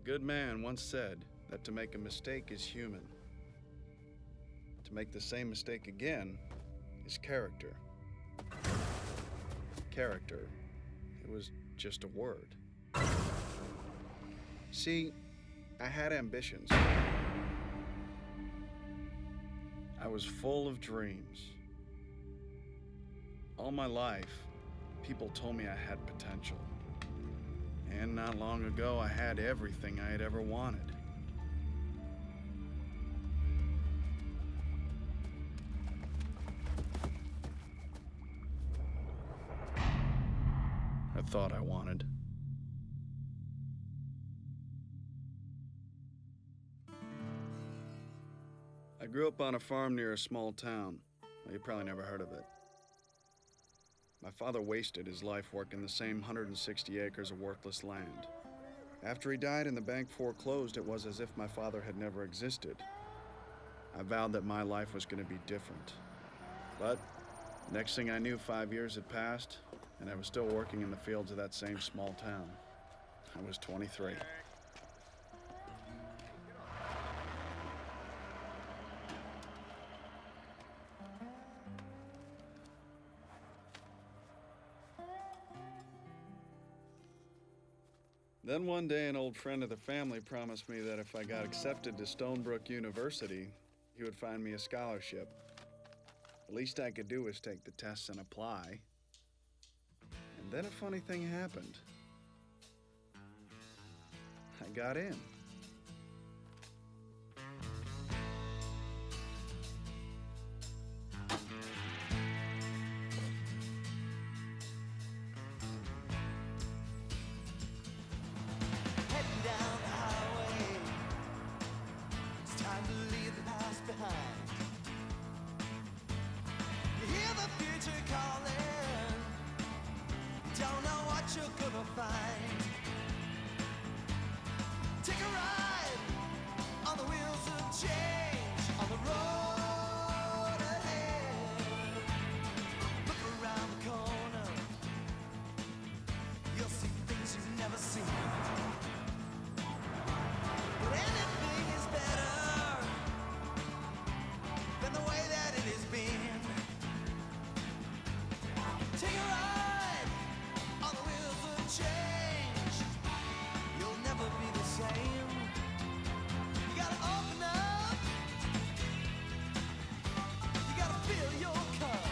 A good man once said that to make a mistake is human. To make the same mistake again is character. Character, it was just a word. See, I had ambitions. I was full of dreams. All my life, people told me I had potential. And not long ago, I had everything I had ever wanted. I thought I wanted. I grew up on a farm near a small town. Well, you probably never heard of it. My father wasted his life working the same 160 acres of worthless land. After he died and the bank foreclosed, it was as if my father had never existed. I vowed that my life was going to be different. But next thing I knew, 5 years had passed, and I was still working in the fields of that same small town. I was 23. Then one day, an old friend of the family promised me that if I got accepted to Stonebrook University, he would find me a scholarship. The least I could do was take the tests and apply. And then a funny thing happened. I got in. Take a ride on the wheels of change on the road ahead. Look around the corner, you'll see things you've never seen. But anything is better than the way that it has been. Take a ride on the wheels of change. You'll never be the same. You gotta open up. You gotta fill your cup.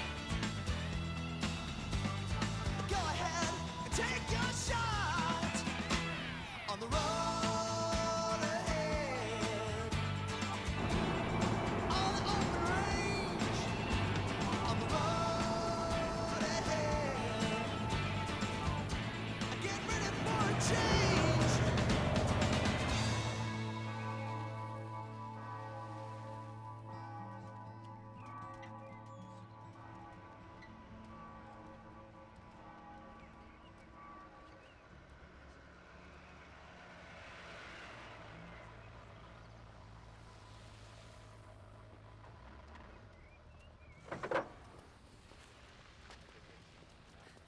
Go ahead and take your shot on the road ahead. On the open range. On the road ahead. Get ready for a change.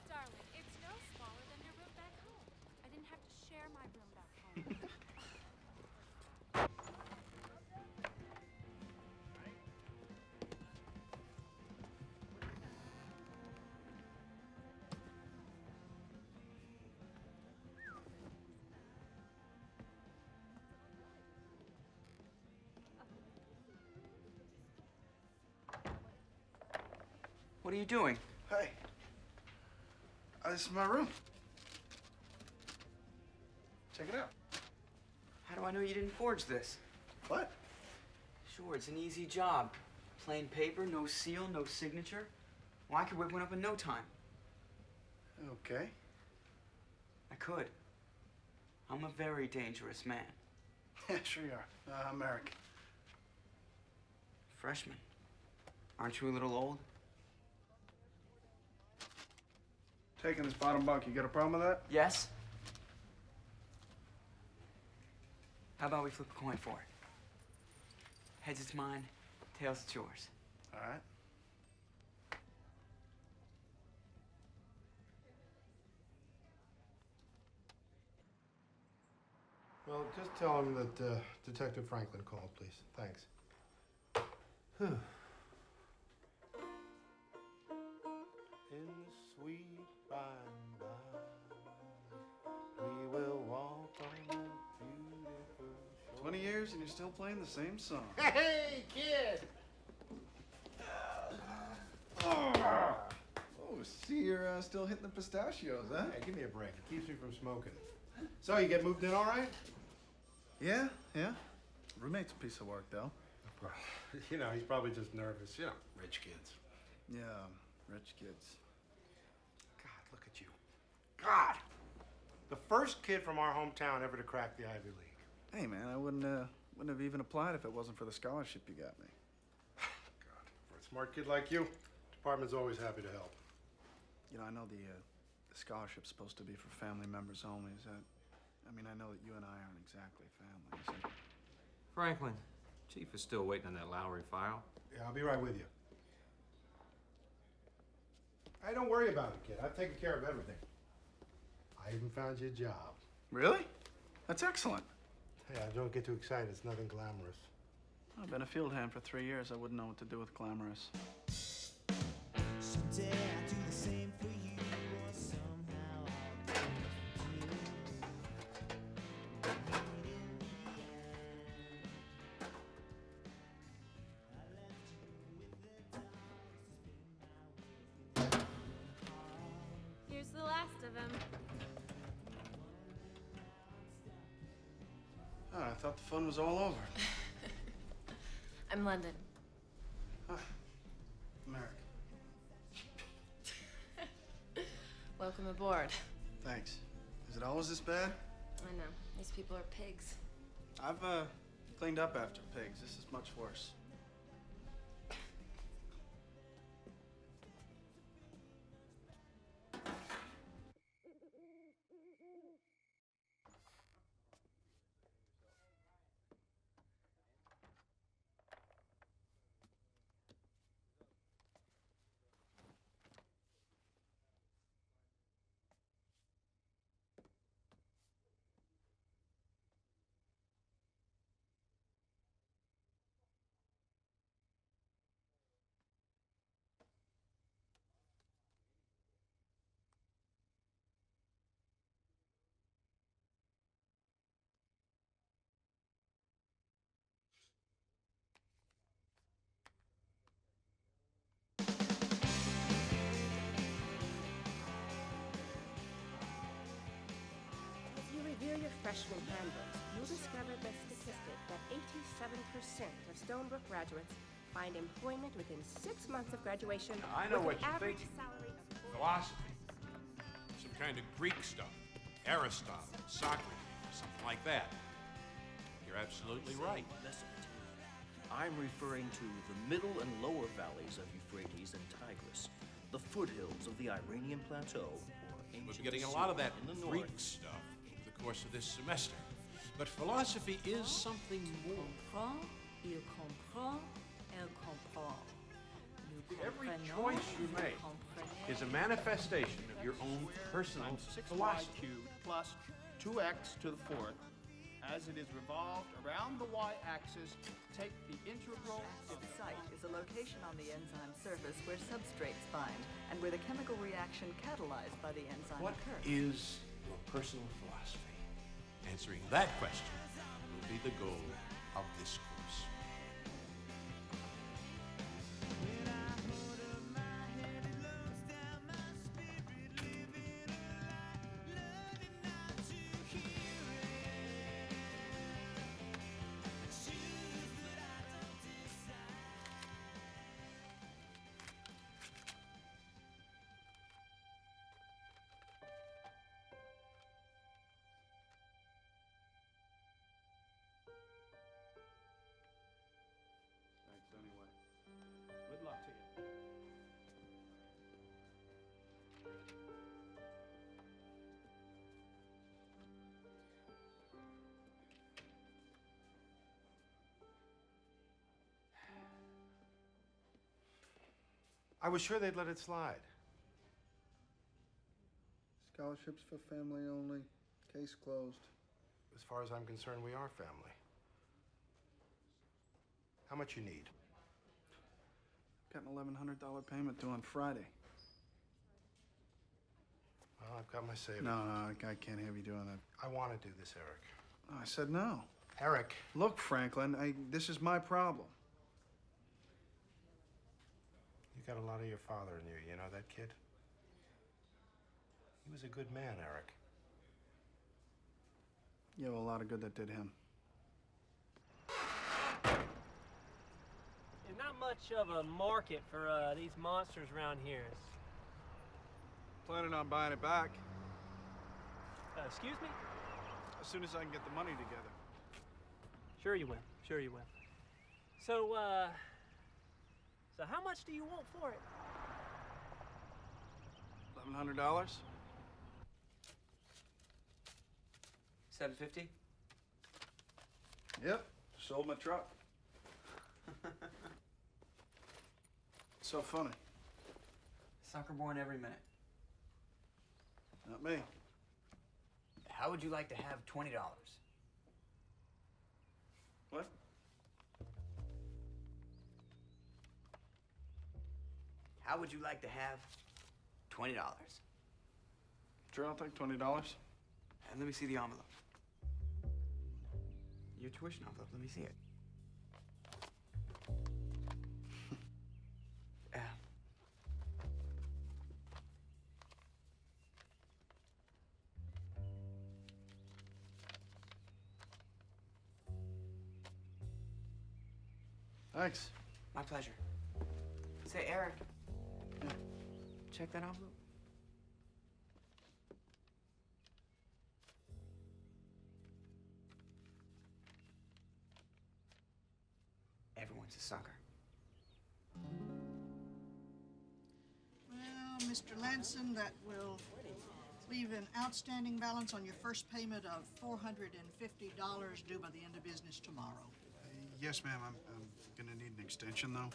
Darling, it's no smaller than your room back home. I didn't have to share my room back home. What are you doing? Hey, this is my room. Check it out. How do I know you didn't forge this? What? Sure, it's an easy job. Plain paper, no seal, no signature. Well, I could whip one up in no time. Okay. I could. I'm a very dangerous man. Yeah, sure you are. American. Freshman. Aren't you a little old? Taking this bottom bunk, you got a problem with that? Yes? How about we flip a coin for it? Heads it's mine, tails it's yours. All right. Well, just tell him that Detective Franklin called, please. Thanks. In sweet by and by, we will walk on that beautiful shore. 20 years and you're still playing the same song. Hey, kid! Oh, see, you're still hitting the pistachios, huh? Hey, give me a break. It keeps me from smoking. So, you get moved in all right? Yeah. Roommate's a piece of work, though. Well, you know, he's probably just nervous. You know, rich kids. Yeah, rich kids. God, look at you. God! The first kid from our hometown ever to crack the Ivy League. Hey, man, I wouldn't have even applied if it wasn't for the scholarship you got me. God, for a smart kid like you, department's always happy to help. You know, I know the scholarship's supposed to be for family members only. Is that... I mean, I know that you and I aren't exactly family. Is it... Franklin, Chief is still waiting on that Lowry file. Yeah, I'll be right with you. Hey, don't worry about it, kid. I've taken care of everything. I even found you a job. Really? That's excellent. Hey, don't get too excited. It's nothing glamorous. I've been a field hand for 3 years. I wouldn't know what to do with glamorous. Someday I'll do the same for you, or somehow I'll do it for Here's the last of him. Oh, I thought the fun was all over. I'm London. Hi. America. Welcome aboard. Thanks. Is it always this bad? I know. These people are pigs. I've cleaned up after pigs. This is much worse. As you review your freshman handbooks, you'll discover the statistic that 87% of Stonebrook graduates find employment within 6 months of graduation. I know with what an you're average thinking. salary of Philosophy. Some kind of Greek stuff. Aristotle, Socrates, something like that. You're absolutely right. I'm referring to the middle and lower valleys of Euphrates and Tigris, the foothills of the Iranian Plateau, or We're ancient getting a lot of that Assyria in the Greek north. stuff over the course of this semester. But philosophy is something more. Il comprend, elle comprend. Nous Every comprenons, choice you vous make comprenez. is a manifestation of your own personal 6y philosophy. cubed plus 2x to the fourth. As it is revolved around the y-axis, take the integral of Active site is a location on the enzyme surface where substrates bind and where the chemical reaction catalyzed by the enzyme What occurs. is your personal philosophy? Answering that question will be the goal of this course. Thanks anyway. Good luck to you. I was sure they'd let it slide. Scholarships for family only. Case closed. As far as I'm concerned, we are family. How much you need? Got an $1,100 payment due on Friday. Well, I've got my savings. No, I can't have you doing that. I want to do this, Eric. Oh, I said no. Eric. Look, Franklin, this is my problem. You got a lot of your father in you know that kid? He was a good man, Eric. Yeah, well, a lot of good that did him. There's not much of a market for these monsters around here. Planning on buying it back. Excuse me? As soon as I can get the money together. Sure you will. Sure you will. So how much do you want for it? $1,100? $750? Yep. Sold my truck. So funny. Sucker born every minute. Not me. How would you like to have $20? What? How would you like to have $20? Sure, I'll take $20. And let me see the envelope. Your tuition envelope, let me see it. Thanks. My pleasure. Say, Eric. Yeah. Check that envelope. Everyone's a sucker. Well, Mr. Lanson, that will leave an outstanding balance on your first payment of $450 due by the end of business tomorrow. Yes, ma'am. I'm gonna need an extension, though.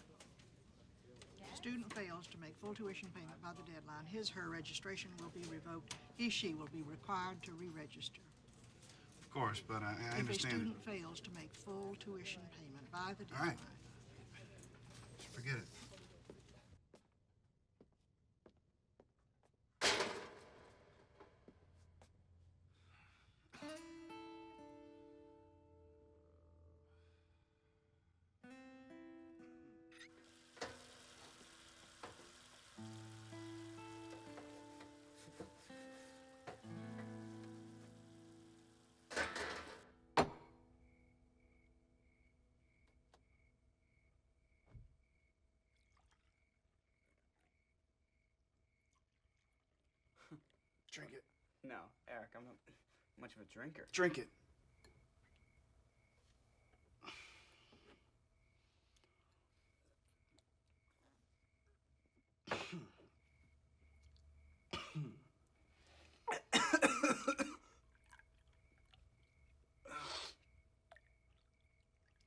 Student fails to make full tuition payment by the deadline, his/her registration will be revoked. He/she will be required to re-register. Of course, but I If a understand. student fails to make full tuition payment by the All right. deadline, Just forget it. Drink it. No, Eric, I'm not much of a drinker. Drink it.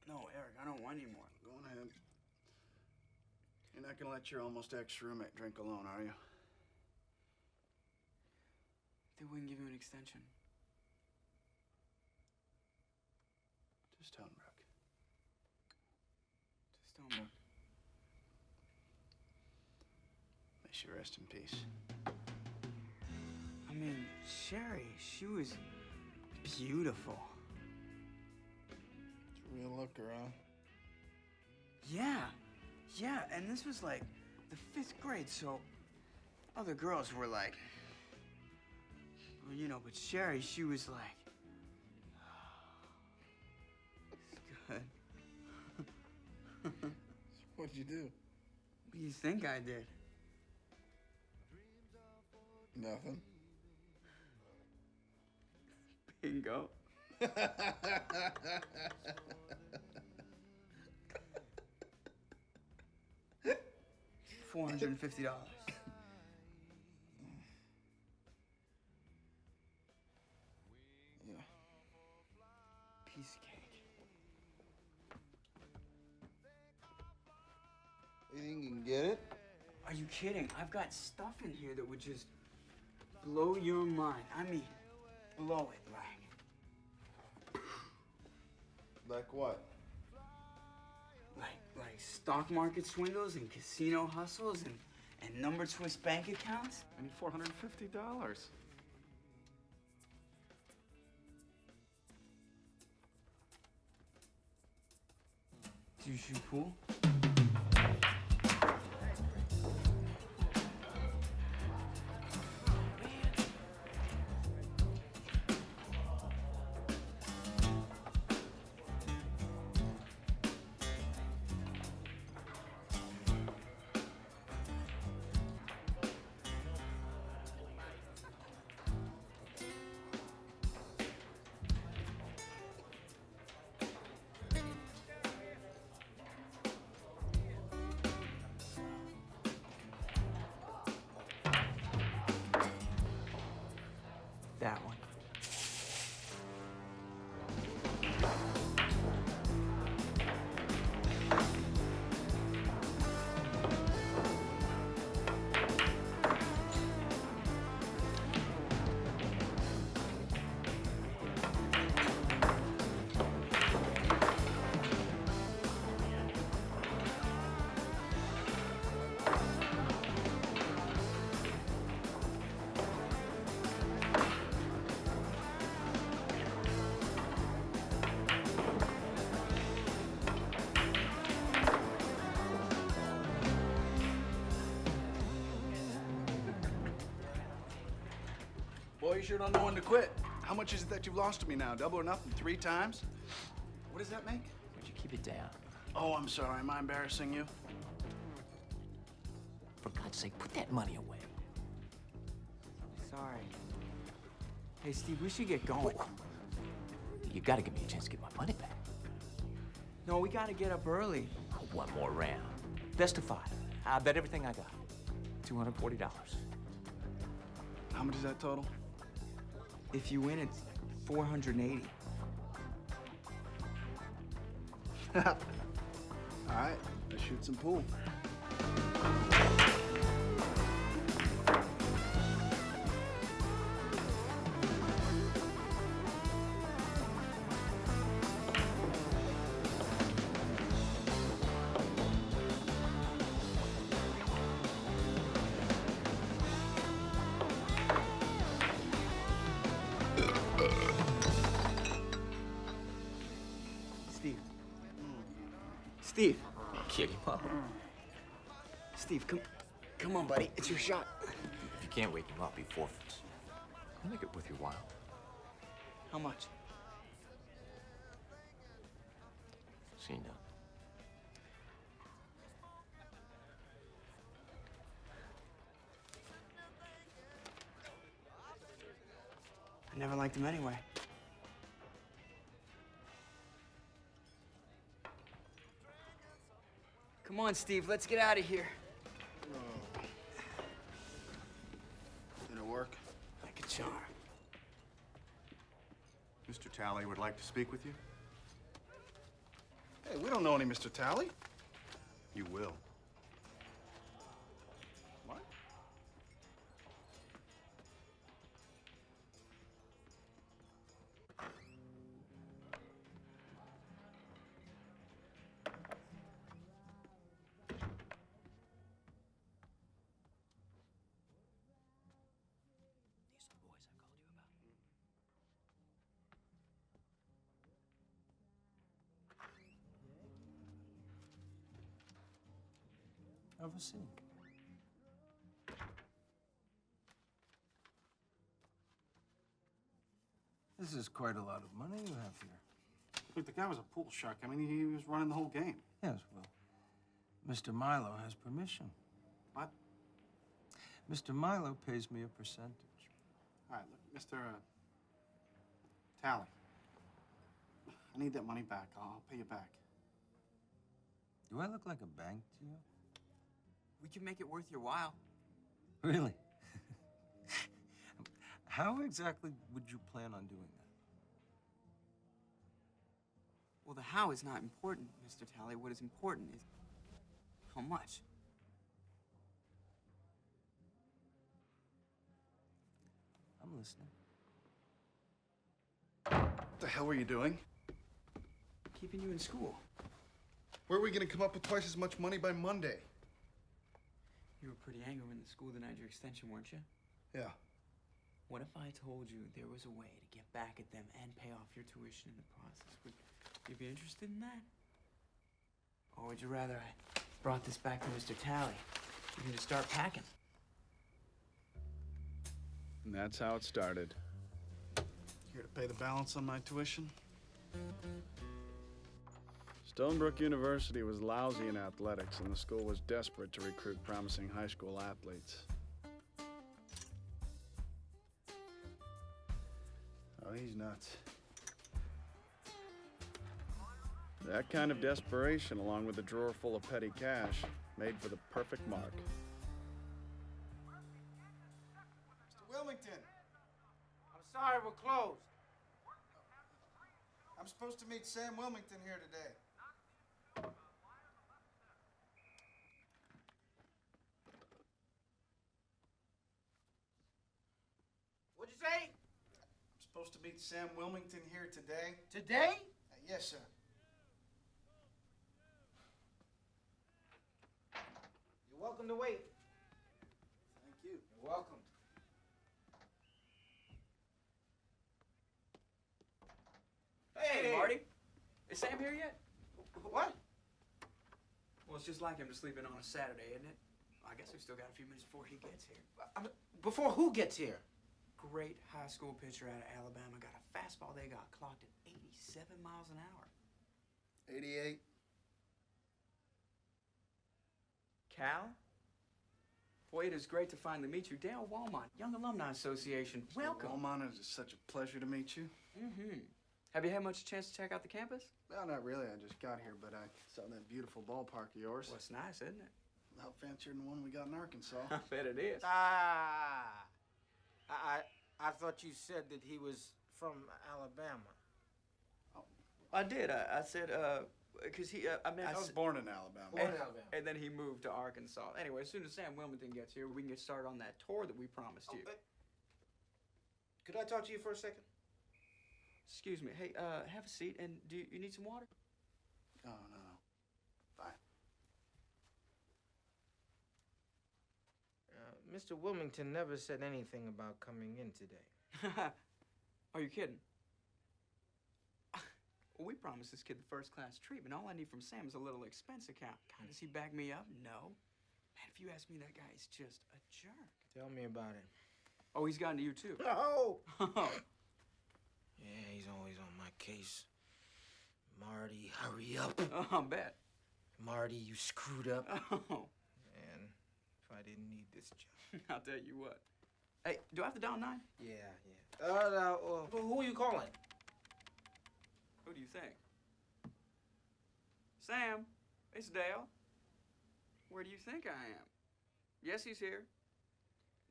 No, Eric, I don't want any more. Go on ahead. You're not gonna let your almost ex-roommate drink alone, are you? They wouldn't give you an extension. To Stonebrook. To Stonebrook. May she rest in peace. I mean, Sherry, she was beautiful. It's a real looker, huh? Yeah, and this was like the 5th grade, so other girls were like, well, you know, but Sherry, she was like, it's good. What'd you do? What do you think I did? Nothing. Bingo. $450. Yeah. Piece of cake. You think you can get it? Are you kidding? I've got stuff in here that would just blow your mind. I mean, blow it, like. Like what? Like stock market swindles and casino hustles and number twist bank accounts? I need $450. Do you shoot pool? That one. Boy, you sure don't know when to quit. How much is it that you've lost to me now? Double or nothing? 3 times? What does that make? Would you keep it down? Oh, I'm sorry. Am I embarrassing you? For God's sake, put that money away. Sorry. Hey, Steve, we should get going. You gotta give me a chance to get my money back. No, we gotta get up early. One more round. Best of 5. I bet everything I got. $240. How much is that total? If you win, it's 480. All right, let's shoot some pool. Steve. Kick him up. Steve, come on, buddy. It's your shot. If you can't wake him up, he forfeits. I'll make it worth your while. How much? See now. I never liked him anyway. Come on, Steve, let's get out of here. Did it work? Like a charm. Mr. Talley would like to speak with you. Hey, we don't know any Mr. Talley. You will. What? Have a seat. This is quite a lot of money you have here. Look, the guy was a pool shark. I mean, he was running the whole game. Yes, well, Mr. Milo has permission. What? Mr. Milo pays me a percentage. All right, look, Mr. Talley. I need that money back. I'll pay you back. Do I look like a bank to you? We can make it worth your while. Really? How exactly would you plan on doing that? Well, the how is not important, Mr. Talley. What is important is how much. I'm listening. What the hell were you doing? keeping you in school. Where are we gonna come up with twice as much money by Monday? You were pretty angry when the school denied your extension, weren't you? Yeah. What if I told you there was a way to get back at them and pay off your tuition in the process? Would you be interested in that? Or would you rather I brought this back to Mr. Talley? You can just start packing. And that's how it started. Here to pay the balance on my tuition? Stonebrook University was lousy in athletics, and the school was desperate to recruit promising high school athletes. Oh, he's nuts. That kind of desperation, along with a drawer full of petty cash, made for the perfect mark. Mr. Wilmington, I'm sorry, we're closed. I'm supposed to meet Sam Wilmington here today. What'd you say? I'm supposed to meet Sam Wilmington here today. Today? Yes, sir. You're welcome to wait. Thank you. You're welcome. Hey, Marty. Is Sam here yet? What? Well, it's just like him to sleep in on a Saturday, isn't it? I guess we've still got a few minutes before he gets here. Before who gets here? Great high school pitcher out of Alabama got a fastball they got clocked at 87 miles an hour. 88. Cal? Boy, it is great to finally meet you. Dale Walmont, Young Alumni Association. Welcome. Walmont, it is such a pleasure to meet you. Mm-hmm. Have you had much chance to check out the campus? Well, not really. I just got here, but I saw that beautiful ballpark of yours. Well, it's nice, isn't it? A lot fancier than the one we got in Arkansas. I bet it is. I thought you said that he was from Alabama. Oh. I did. I said, because he, I meant... I was born in Alabama. Born in Alabama. And then he moved to Arkansas. Anyway, as soon as Sam Wilmington gets here, we can get started on that tour that we promised you. Could I talk to you for a second? Excuse me. Hey, have a seat. And do you need some water? Oh, no. Fine. Mr. Wilmington never said anything about coming in today. Are you kidding? Well, we promised this kid the first-class treatment. All I need from Sam is a little expense account. God, does he back me up? No. Man, if you ask me, that guy is just a jerk. Tell me about it. Oh, he's gotten to you, too. No! Yeah, he's always on my case. Marty, hurry up. Oh, I'll bet. Marty, you screwed up. Oh. Man, if I didn't need this job. I'll tell you what. Hey, do I have to dial 9? Yeah. Who are you calling? Who do you think? Sam, it's Dale. Where do you think I am? Yes, he's here.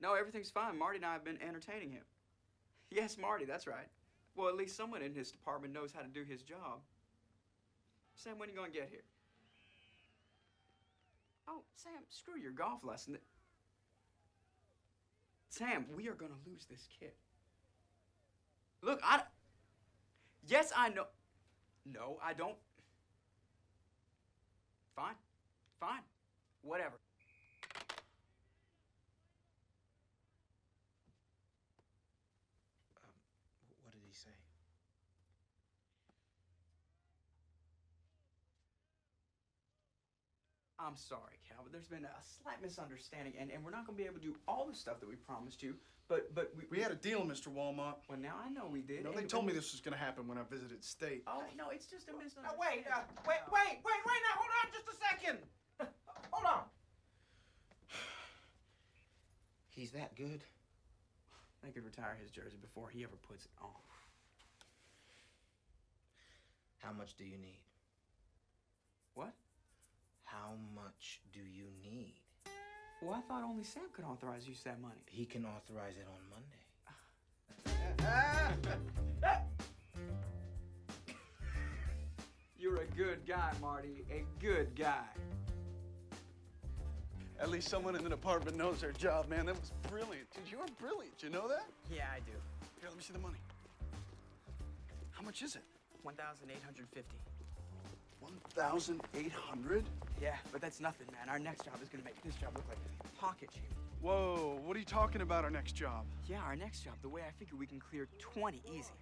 No, everything's fine. Marty and I have been entertaining him. Yes, Marty, that's right. Well, at least someone in his department knows how to do his job. Sam, when are you going to get here? Oh, Sam, screw your golf lesson. Sam, we are going to lose this kid. Look, yes, I know. No, I don't. Fine. Fine. Whatever. What did he say? I'm sorry, Cal, but there's been a slight misunderstanding, and we're not going to be able to do all the stuff that we promised you, but we had a deal, Mr. Walmart. Well, now I know we did. No, they told me this was going to happen when I visited state. Oh, no, it's just a misunderstanding. Wait now, hold on just a second. Hold on. He's that good? They could retire his jersey before he ever puts it on. How much do you need? What? How much do you need? Well, I thought only Sam could authorize use that money. He can authorize it on Monday. You're a good guy, Marty. A good guy. At least someone in the department knows their job, man. That was brilliant. Dude, you are brilliant. You know that? Yeah, I do. Here, let me see the money. How much is it? $1,850. 1,800? Yeah, but that's nothing, man. Our next job is gonna make this job look like pocket change. Whoa, what are you talking about, our next job? Yeah, our next job. The way I figure we can clear 20 easy.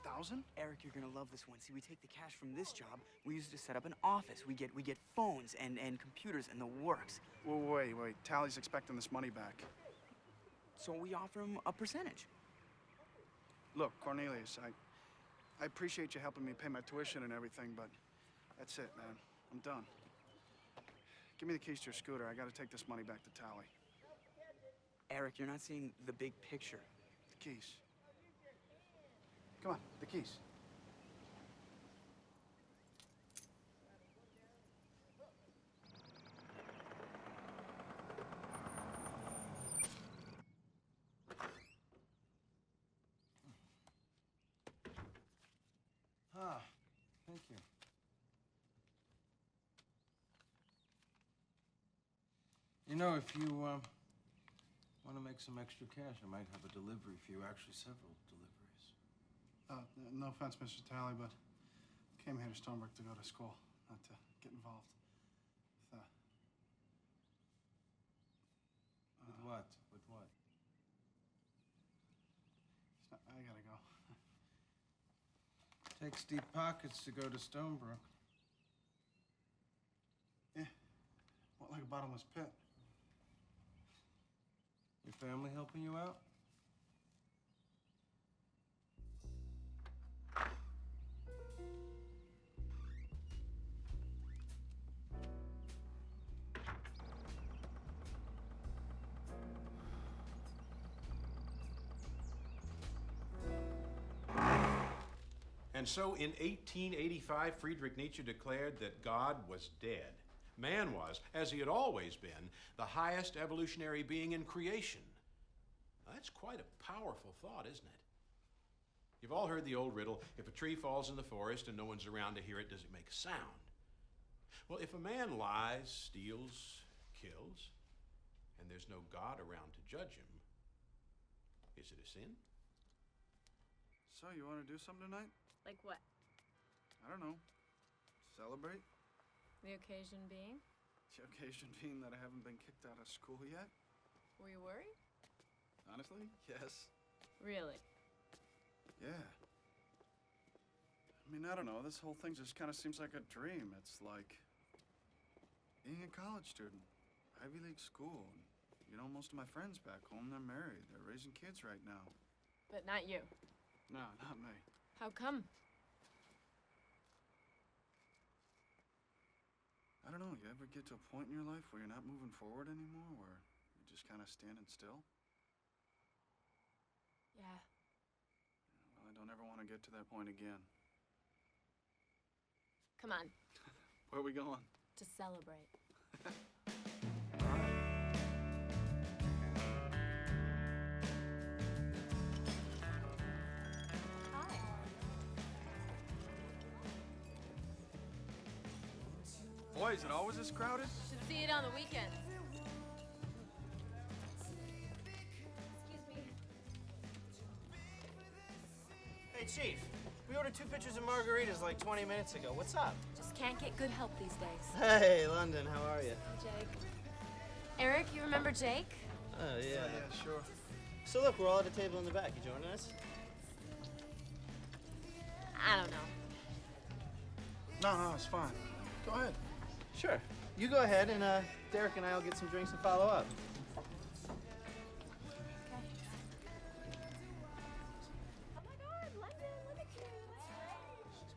1,000? Eric, you're gonna love this one. See, we take the cash from this job, we use it to set up an office. We get phones and computers and the works. Whoa, wait. Tally's expecting this money back. So we offer him a percentage. Look, Cornelius, I appreciate you helping me pay my tuition and everything, but that's it, man. I'm done. Give me the keys to your scooter. I gotta take this money back to Tally. Eric, you're not seeing the big picture. The keys. Come on, the keys. Ah, thank you. You know, if you want to make some extra cash, I might have a delivery for you. Actually, several deliveries. No offense, Mr. Tally, but I came here to Stonebrook to go to school, not to get involved with, With what? With what? I gotta go. Takes deep pockets to go to Stonebrook. Yeah, what, like a bottomless pit? Your family helping you out? And so in 1885, Friedrich Nietzsche declared that God was dead. Man was, as he had always been, the highest evolutionary being in creation. Now, that's quite a powerful thought, isn't it? You've all heard the old riddle, if a tree falls in the forest and no one's around to hear it, does it make a sound? Well, if a man lies, steals, kills, and there's no God around to judge him, is it a sin? So, you want to do something tonight? Like what? I don't know. Celebrate? The occasion being? The occasion being that I haven't been kicked out of school yet? Were you worried? Honestly, yes. Really? Yeah. I mean, I don't know. This whole thing just kind of seems like a dream. It's like being a college student, Ivy League school. You know, most of my friends back home, they're married. They're raising kids right now. But not you. No, not me. How come? I don't know. You ever get to a point in your life where you're not moving forward anymore, where you're just kind of standing still? Yeah. Well, I don't ever want to get to that point again. Come on. Where are we going? To celebrate. Boy, is it always this crowded? Should see it on the weekend. Excuse me. Hey, Chief. We ordered 2 pitchers of margaritas like 20 minutes ago. What's up? Just can't get good help these days. Hey, London. How are you? Jake. Eric, you remember Jake? Oh, yeah. Yeah, sure. So, look, we're all at a table in the back. You joining us? I don't know. No, it's fine. Go ahead. Sure. You go ahead, and Derek and I will get some drinks and follow up. Oh my God, London, look at you.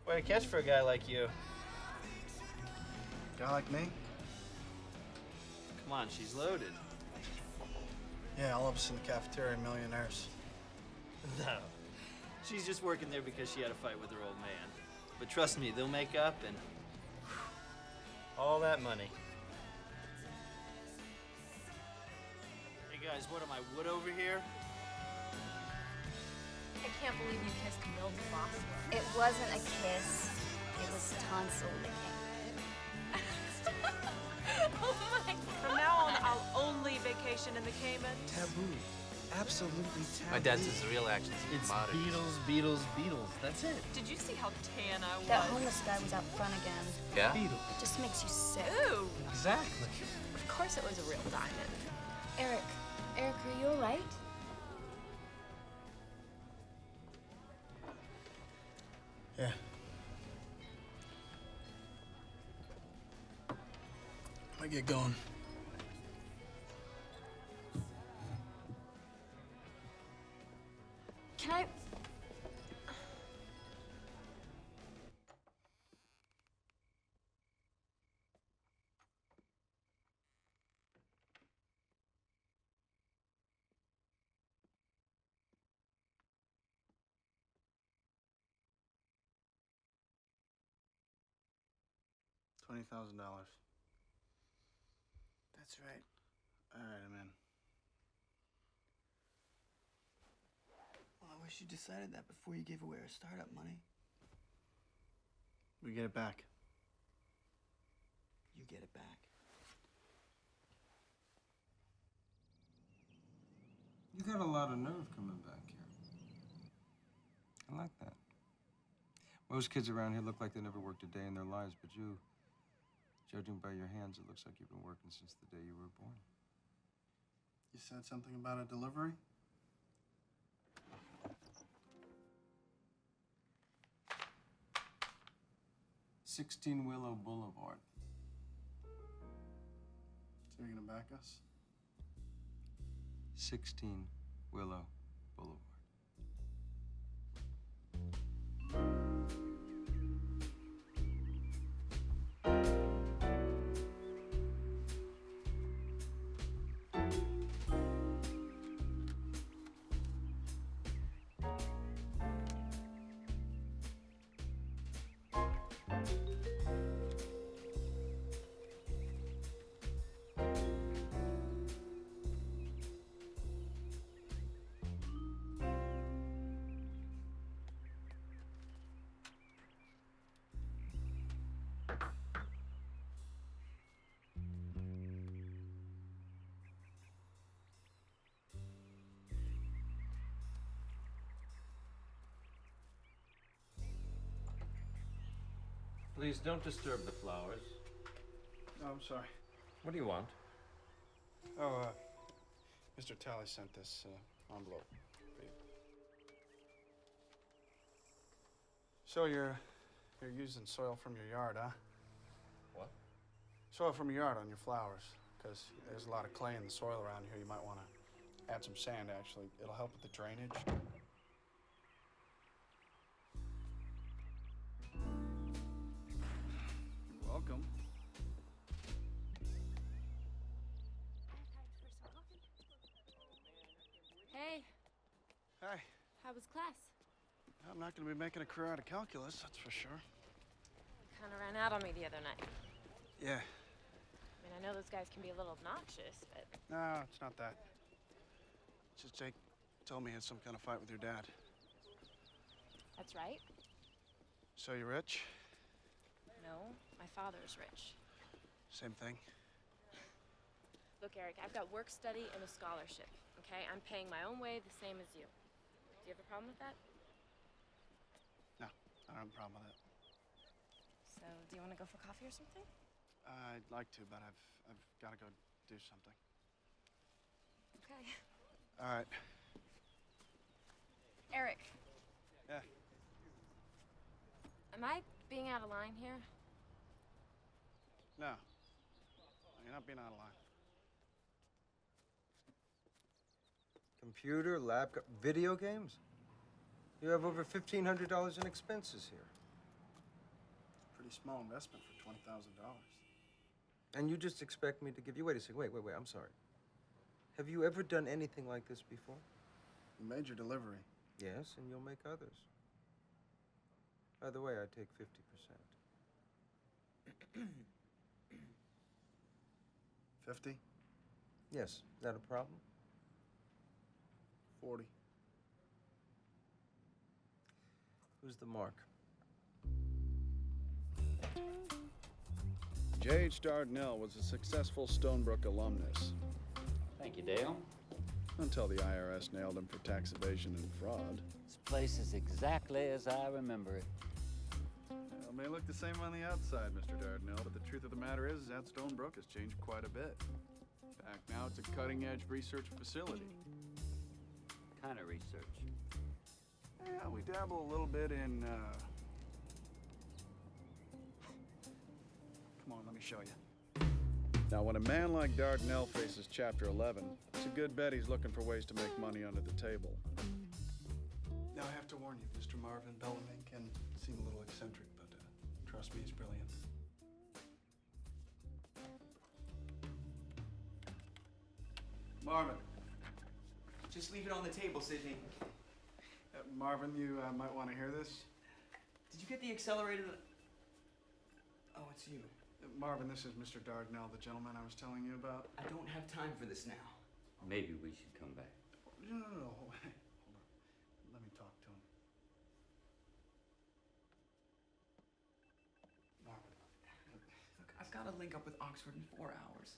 Quite a catch for a guy like you. Guy like me? Come on, she's loaded. Yeah, all of us in the cafeteria are millionaires. No. She's just working there because she had a fight with her old man. But trust me, they'll make up and all that money. Hey guys, what am I, wood over here? I can't believe you kissed Milton Foster. It wasn't a kiss. It was tonsil licking. Oh my God. From now on, I'll only vacation in the Caymans. Taboo. absolutely My dad says the real action's in It's commodities. Beatles, Beatles, Beatles. That's it. Did you see how tan I was? That homeless guy was out front again. Yeah? Beatles. Just makes you sick. Ooh! Exactly. Of course it was a real diamond. Eric, are you all right? Yeah. I get going. Can I? $20,000. That's right. All right, I'm in. Well, I wish you decided that before you gave away our startup money. We get it back. You get it back. You got a lot of nerve coming back here. I like that. Most kids around here look like they never worked a day in their lives, but you, judging by your hands, it looks like you've been working since the day you were born. You said something about a delivery? "16 Willow Boulevard." So you're gonna back us? 16 Willow Boulevard. Please don't disturb the flowers. Oh, I'm sorry. What do you want? Oh, Mr. Talley sent this envelope for you. So you're using soil from your yard, huh? What? Soil from your yard on your flowers, because there's a lot of clay in the soil around here. You might want to add some sand, actually. It'll help with the drainage. You're welcome. Hey, Hey, how was class? I'm not going to be making a career out of calculus, that's for sure. Kind of ran out on me the other night. Yeah. I mean, I know those guys can be a little obnoxious, but No, it's not that. It's just Jake told me he had some kind of fight with your dad. that's right. So you rich? No, my father's rich. Same thing. Look, Eric, I've got work study and a scholarship, okay? I'm paying my own way the same as you. Do you have a problem with that? No, I don't have a problem with it. So, do you want to go for coffee or something? I'd like to, but I've got to go do something. Okay. All right. Eric, Yeah. am I being out of line here? No. You're not being out of line. Computer, laptop, video games? You have over $1,500 in expenses here. Pretty small investment for $20,000. And you just expect me to give you... Wait a second, wait, I'm sorry. Have you ever done anything like this before? You made your delivery. Yes, and you'll make others. By the way, I take 50%. 50? Yes, is that a problem? 40. Who's the mark? J.H. Dardanelle was a successful Stonebrook alumnus. Thank you, Dale. Until the IRS nailed him for tax evasion and fraud. This place is exactly as I remember it. It may look the same on the outside, Mr. Dardanelle, but the truth of the matter is that Stone Brook has changed quite a bit. In fact, now it's a cutting-edge research facility. Kind of research. Yeah, we dabble a little bit in, Come on, let me show you. Now, when a man like Dardanelle faces Chapter 11, it's a good bet he's looking for ways to make money under the table. Now, I have to warn you, Mr. Marvin Bellamy can seem a little eccentric, but trust me, he's brilliant. Marvin. Just leave it on the table, Sidney. Marvin, you might want to hear this. Did you get the accelerator? Oh, it's you. Marvin, this is Mr. Dardanelle, the gentleman I was telling you about. I don't have time for this now. Maybe we should come back. No. Hold on. Let me talk to him. Marvin. Look, I've got to link up with Oxford in 4 hours.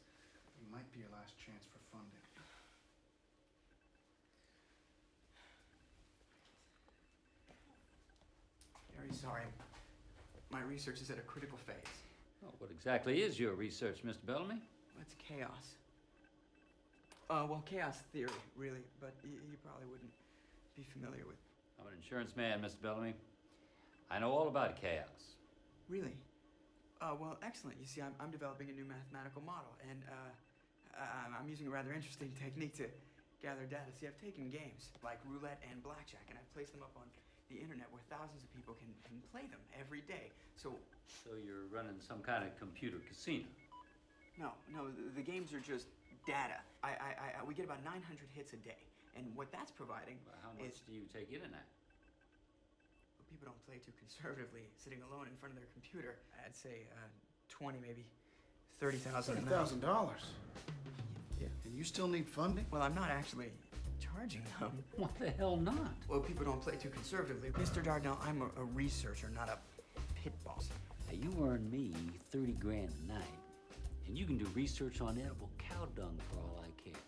It might be your last chance for funding. Very sorry. My research is at a critical phase. Oh, what exactly is your research, Mr. Bellamy? It's chaos. Well, chaos theory, really, but you probably wouldn't be familiar with. I'm an insurance man, Mr. Bellamy. I know all about chaos. Really? Well, excellent. You see, I'm developing a new mathematical model, and I'm using a rather interesting technique to gather data. See, I've taken games like roulette and blackjack, and I've placed them up on the internet where thousands of people can play them every day. So you're running some kind of computer casino? No, the games are just data. We get about 900 hits a day, and what that's providing How much do you take in that? Well, people don't play too conservatively, sitting alone in front of their computer. I'd say 20, maybe $30,000. $30,000? Yeah. And you still need funding? Well, I'm not actually charging them. What the hell not? Well, people don't play too conservatively. Mr. Dardanelle, I'm a researcher, not a pit boss. Now, you earn me 30 grand a night, and you can do research on edible cow dung for all I care.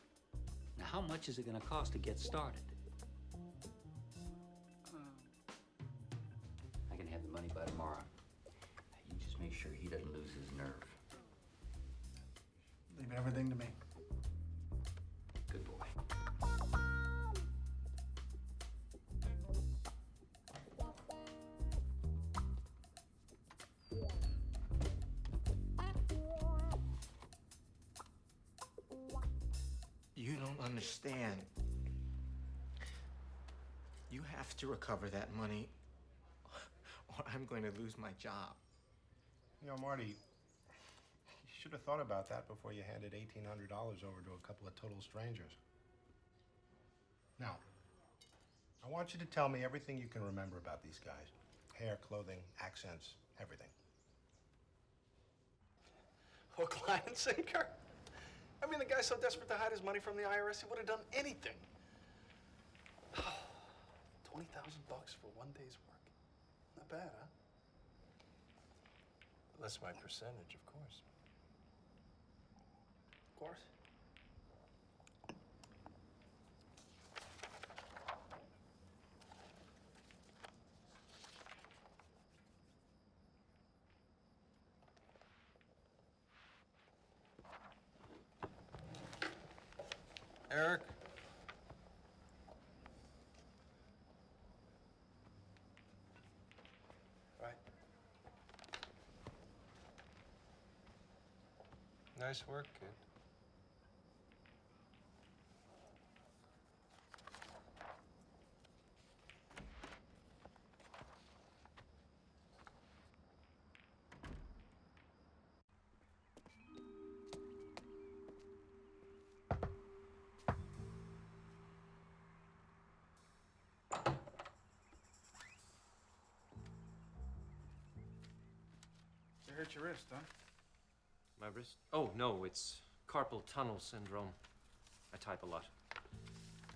Now, how much is it going to cost to get started? I can have the money by tomorrow. Now, you just make sure he doesn't lose his nerve. Leave everything to me. Good boy. You don't understand. You have to recover that money, or I'm going to lose my job. You know, Marty, you should have thought about that before you handed $1,800 over to a couple of total strangers. Now, I want you to tell me everything you can remember about these guys. Hair, clothing, accents, everything. Hook, line, and sinker. I mean, the guy's so desperate to hide his money from the IRS, he would have done anything. $20,000 for one day's work. Not bad, huh? Less my percentage, of course. Of course. Eric? Right. Nice work, kid. You hurt your wrist, huh? My wrist? Oh, no, it's carpal tunnel syndrome. I type a lot.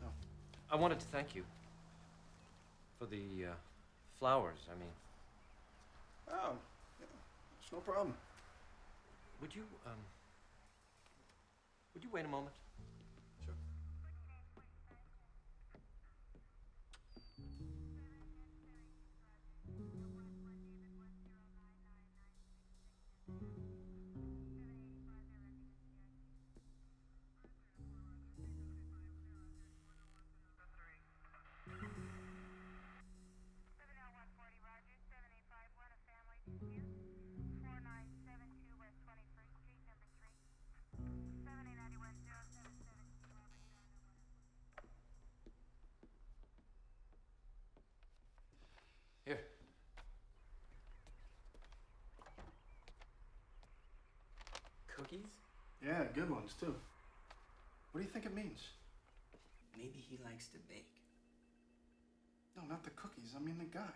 Oh. I wanted to thank you for the flowers, I mean. Oh, yeah, it's no problem. Would you wait a moment? Sure. cookies? Yeah, good ones, too. What do you think it means? Maybe he likes to bake. No, not the cookies. I mean the guy.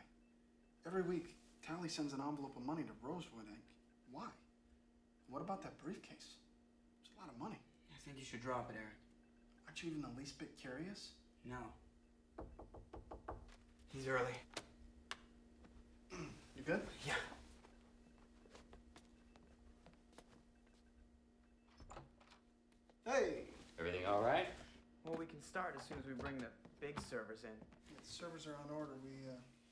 Every week, Tally sends an envelope of money to Rosewood. Why? What about that briefcase? It's a lot of money. I think you should drop it, Eric. Aren't you even the least bit curious? No. He's early. You good? Yeah. Hey! Everything all right? Well, we can start as soon as we bring the big servers in. The servers are on order. We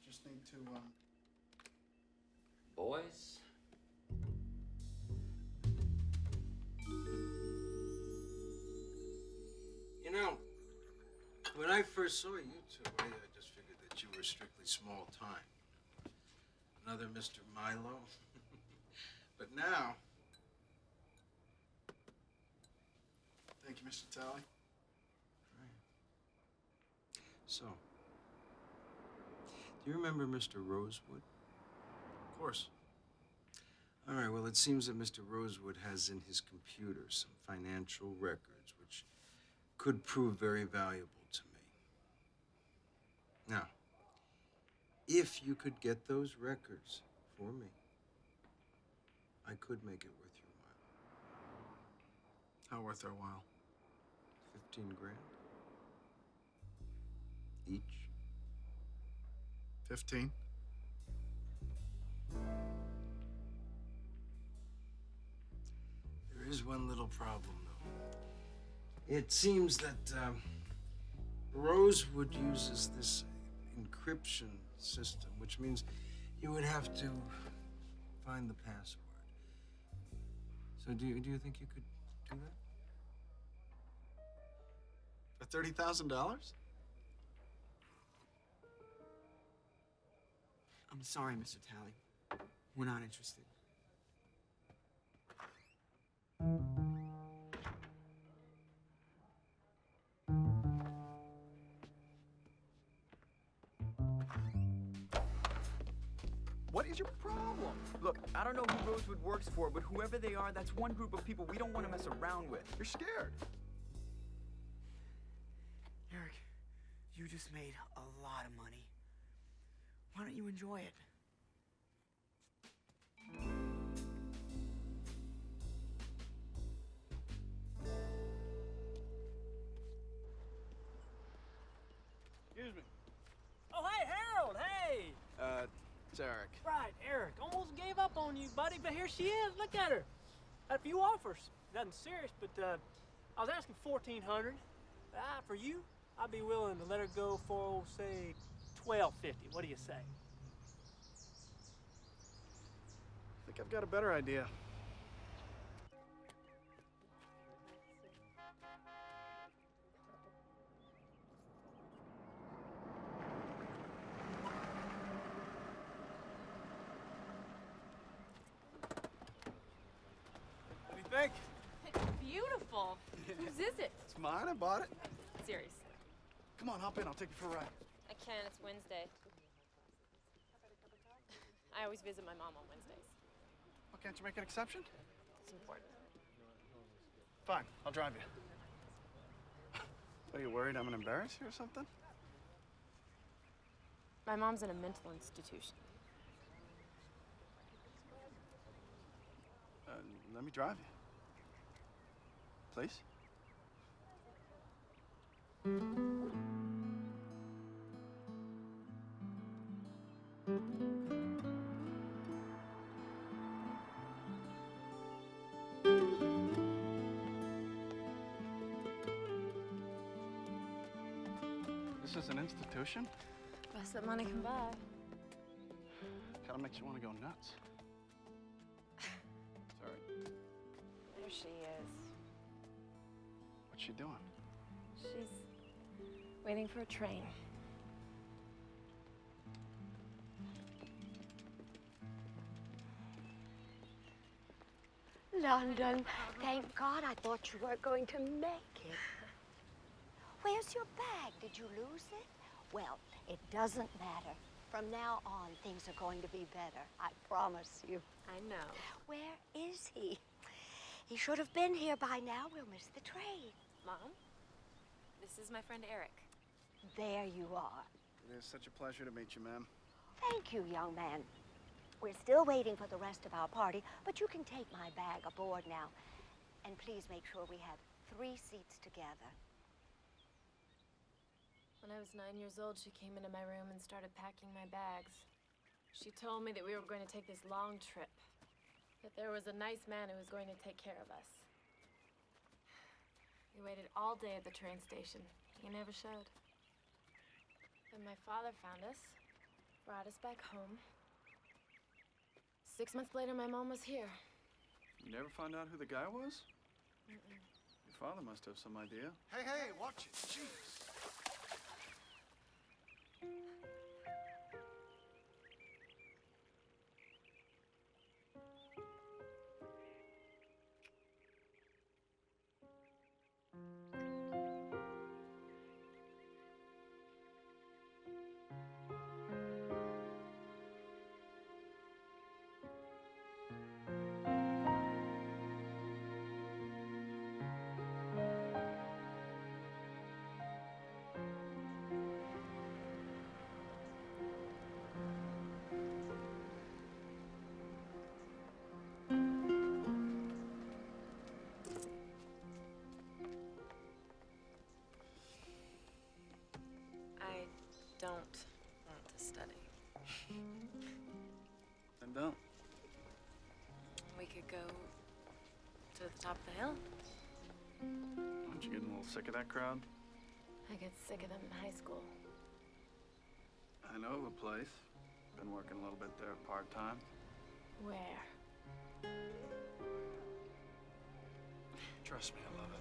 just need to, Boys? You know, when I first saw you two, I just figured that you were strictly small time. Another Mr. Milo. But now... Thank you, Mr. Tally. So, do you remember Mr. Rosewood? Of course. All right, well, it seems that Mr. Rosewood has in his computer some financial records which could prove very valuable to me. Now, if you could get those records for me, I could make it worth your while. How worth our while? 15 grand. Each. 15. There is one little problem, though. It seems that Rosewood uses this encryption system, which means you would have to find the password. So do you think you could do that? For $30,000? I'm sorry, Mr. Tally. We're not interested. What is your problem? Look, I don't know who Rosewood works for, but whoever they are, that's one group of people we don't want to mess around with. You're scared. Eric, you just made a lot of money. Why don't you enjoy it? Excuse me. Oh, hey, Harold, hey! It's Eric. Right, Eric. Almost gave up on you, buddy, but here she is. Look at her. Had a few offers. Nothing serious, but I was asking $1,400. For you, I'd be willing to let her go for, say, $1,250. What do you say? I think I've got a better idea. What do you think? Beautiful. Whose is it? It's mine. I bought it. Seriously. Come on, hop in. I'll take you for a ride. I can't. It's Wednesday. I always visit my mom on Wednesdays. Well, can't you make an exception? It's important. Fine. I'll drive you. Are you worried I'm gonna embarrass you or something? My mom's in a mental institution. Let me drive you. Please? This is an institution? Best that money can buy. Kind of makes you want to go nuts. Sorry. There she is. What's she doing? She's waiting for a train. London, thank God. I thought you weren't going to make it. Where's your bag? Did you lose it? Well, it doesn't matter. From now on, things are going to be better. I promise you. I know. Where is he? He should have been here by now. We'll miss the train. Mom, this is my friend Eric. There you are. It is such a pleasure to meet you, ma'am. Thank you, young man. We're still waiting for the rest of our party, but you can take my bag aboard now. And please make sure we have 3 seats together. When I was 9 years old, she came into my room and started packing my bags. She told me that we were going to take this long trip, that there was a nice man who was going to take care of us. We waited all day at the train station. He never showed. Then my father found us, brought us back home. 6 months later, my mom was here. You never found out who the guy was? Mm-mm. Your father must have some idea. Hey, hey, watch it. Jeez. I don't want to study. Then don't. We could go to the top of the hill. Aren't you getting a little sick of that crowd? I get sick of them in high school. I know of a place. Been working a little bit there part-time. Where? Trust me, I love it.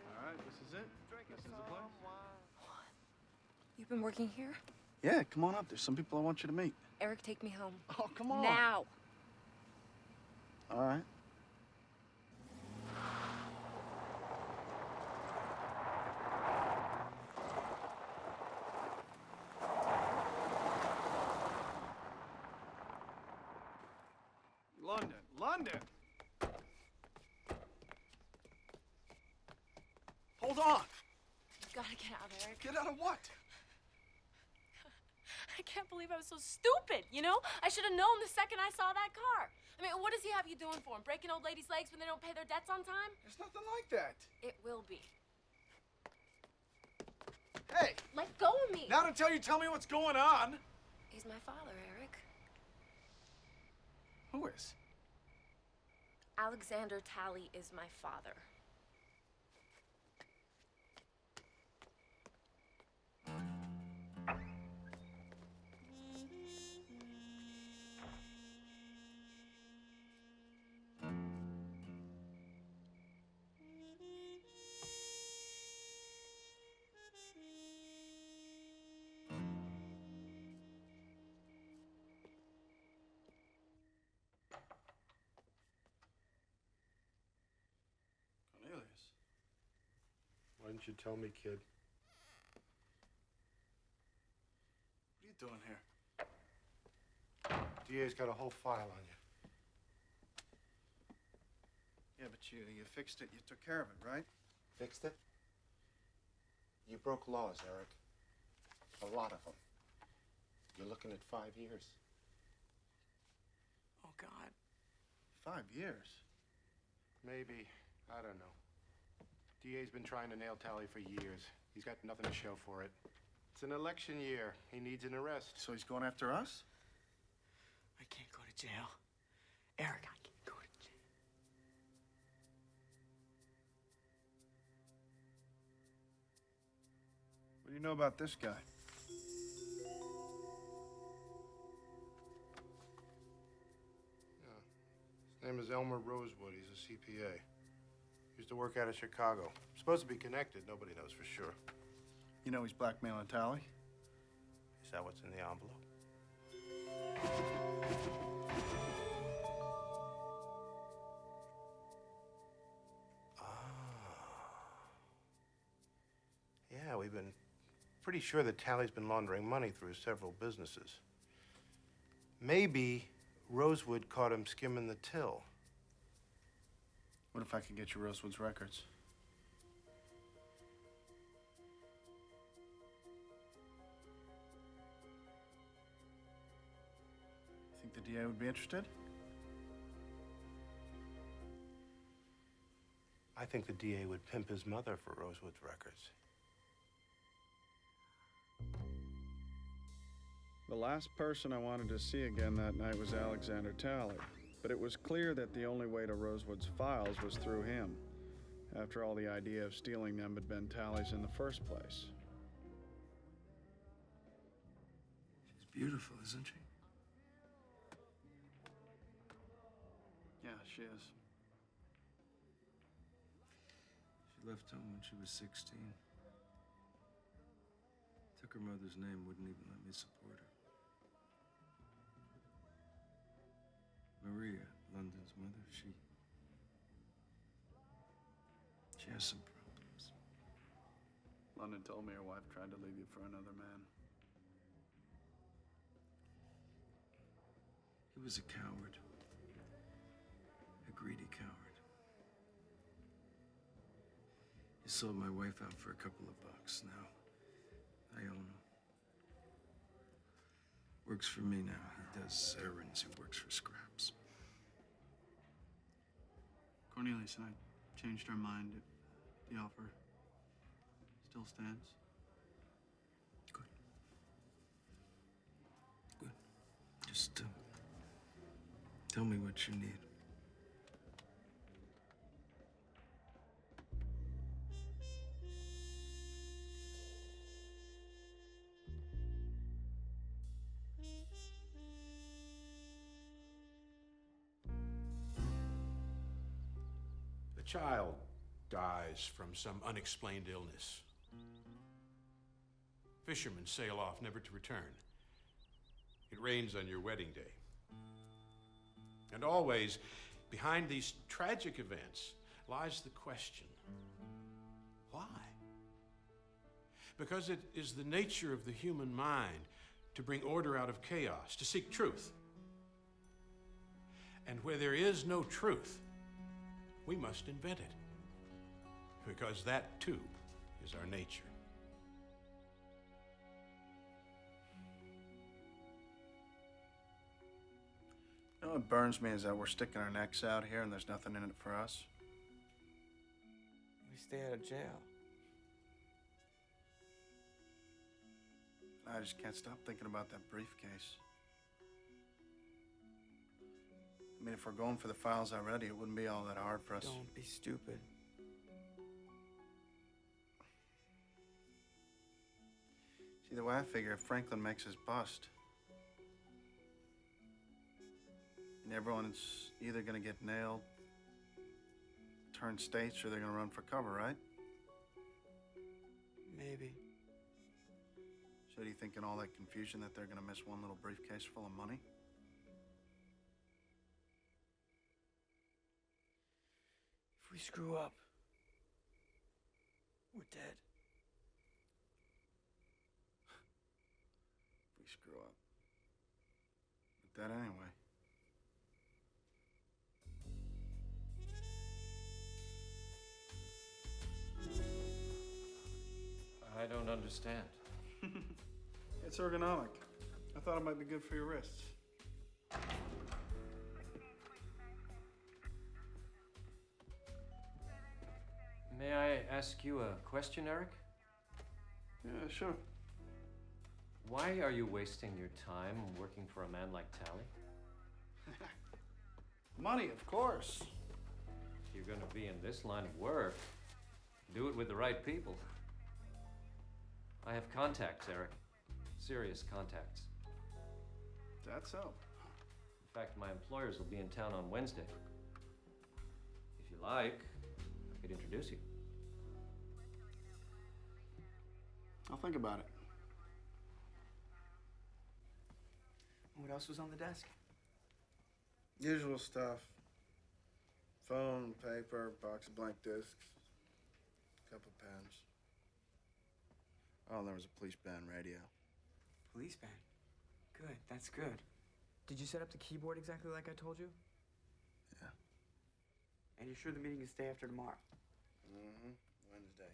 All right, this is it. This is the place. You've been working here? Yeah, come on up. There's some people I want you to meet. Eric, take me home. Oh, come on. Now. All right. London, London. Hold on. You've got to get out, Eric. Get out of what? I can't believe I was so stupid, you know? I should have known the second I saw that car. I mean, what does he have you doing for him? Breaking old ladies' legs when they don't pay their debts on time? There's nothing like that. It will be. Hey! Let go of me! Not until you tell me what's going on. He's my father, Eric. Who is? Alexander Talley is my father. Why didn't you tell me, kid? What are you doing here? DA's got a whole file on you. Yeah, but you fixed it. You took care of it, right? Fixed it? You broke laws, Eric. A lot of them. You're looking at 5 years. Oh, God. 5 years? Maybe. I don't know. DA's been trying to nail Talley for years. He's got nothing to show for it. It's an election year. He needs an arrest. So he's going after us? I can't go to jail. Eric, I can't go to jail. What do you know about this guy? His name is Elmer Rosewood. He's a CPA. Used to work out of Chicago. Supposed to be connected. Nobody knows for sure. You know he's blackmailing Talley? Is that what's in the envelope? Yeah, we've been pretty sure that Tally's been laundering money through several businesses. Maybe Rosewood caught him skimming the till. What if I could get you Rosewood's records? Think the DA would be interested? I think the DA would pimp his mother for Rosewood's records. The last person I wanted to see again that night was Alexander Talley, but it was clear that the only way to Rosewood's files was through him. After all, the idea of stealing them had been Talley's in the first place. She's beautiful, isn't she? Yeah, she is. She left home when she was 16. Took her mother's name, wouldn't even let me support her. Maria, London's mother, she has some problems. London told me her wife tried to leave you for another man. He was a coward. A greedy coward. He sold my wife out for a couple of bucks. Now, I own him. Works for me now. He does errands. He works for scraps. Cornelius and I changed our mind. The offer still stands. Good. Just tell me what you need. A child dies from some unexplained illness. Fishermen sail off, never to return. It rains on your wedding day. And always, behind these tragic events, lies the question, why? Because it is the nature of the human mind to bring order out of chaos, to seek truth. And where there is no truth, we must invent it. Because that, too, is our nature. You know what burns me is that we're sticking our necks out here and there's nothing in it for us. We stay out of jail. I just can't stop thinking about that briefcase. I mean, if we're going for the files already, it wouldn't be all that hard for us. Don't be stupid. See, the way I figure, if Franklin makes his bust, and everyone's either going to get nailed, turn states, or they're going to run for cover, right? Maybe. So do you think in all that confusion that they're going to miss one little briefcase full of money? If we screw up, we're dead. If we screw up. But that anyway. I don't understand. It's ergonomic. I thought it might be good for your wrists. May I ask you a question, Eric? Yeah, sure. Why are you wasting your time working for a man like Tally? Money, of course. If you're going to be in this line of work, do it with the right people. I have contacts, Eric. Serious contacts. That's so. In fact, my employers will be in town on Wednesday. If you like, I could introduce you. I'll think about it. What else was on the desk? Usual stuff. Phone, paper, box of blank discs, couple pens. Oh, and there was a police band radio. Police band. Good, that's good. Did you set up the keyboard exactly like I told you? Yeah. And you're sure the meeting is day after tomorrow? Mm-hmm. Wednesday.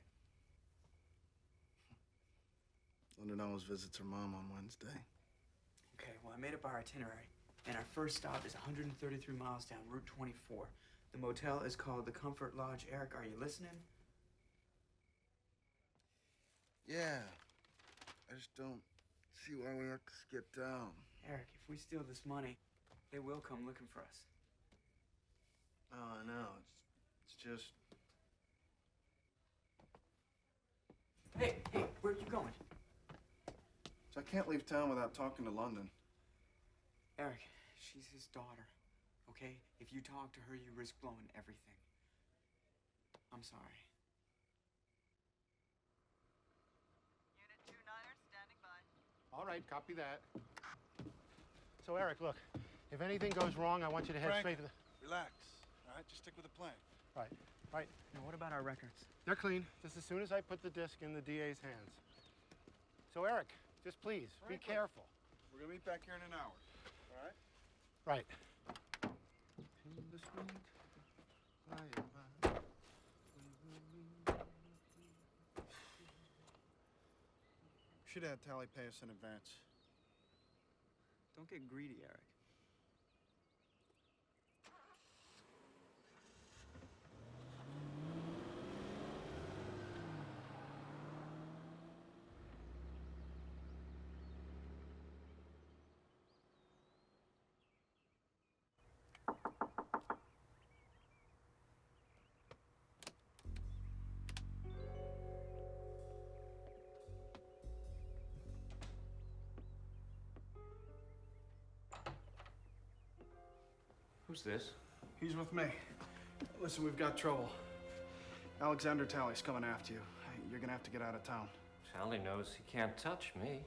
London always visits her mom on Wednesday. Okay, well, I made up our itinerary. And our first stop is 133 miles down Route 24. The motel is called the Comfort Lodge. Eric, are you listening? Yeah. I just don't see why we have to skip town. Eric, if we steal this money, they will come looking for us. Oh, I know. It's just... Hey, where are you going? So I can't leave town without talking to London. Eric, she's his daughter, okay? If you talk to her, you risk blowing everything. I'm sorry. Unit 2-9er standing by. All right, copy that. So, Eric, look, if anything goes wrong, I want you to head Frank, straight for the... Relax, all right? Just stick with the plan. Right. Now, what about our records? They're clean, just as soon as I put the disc in the DA's hands. So, Eric, just please, be careful. We're gonna meet back here in an hour, all right? Right. Should have Tally pay us in advance. Don't get greedy, Eric. Who's this? He's with me. Listen, we've got trouble. Alexander Tally's coming after you. You're gonna have to get out of town. Tally knows he can't touch me.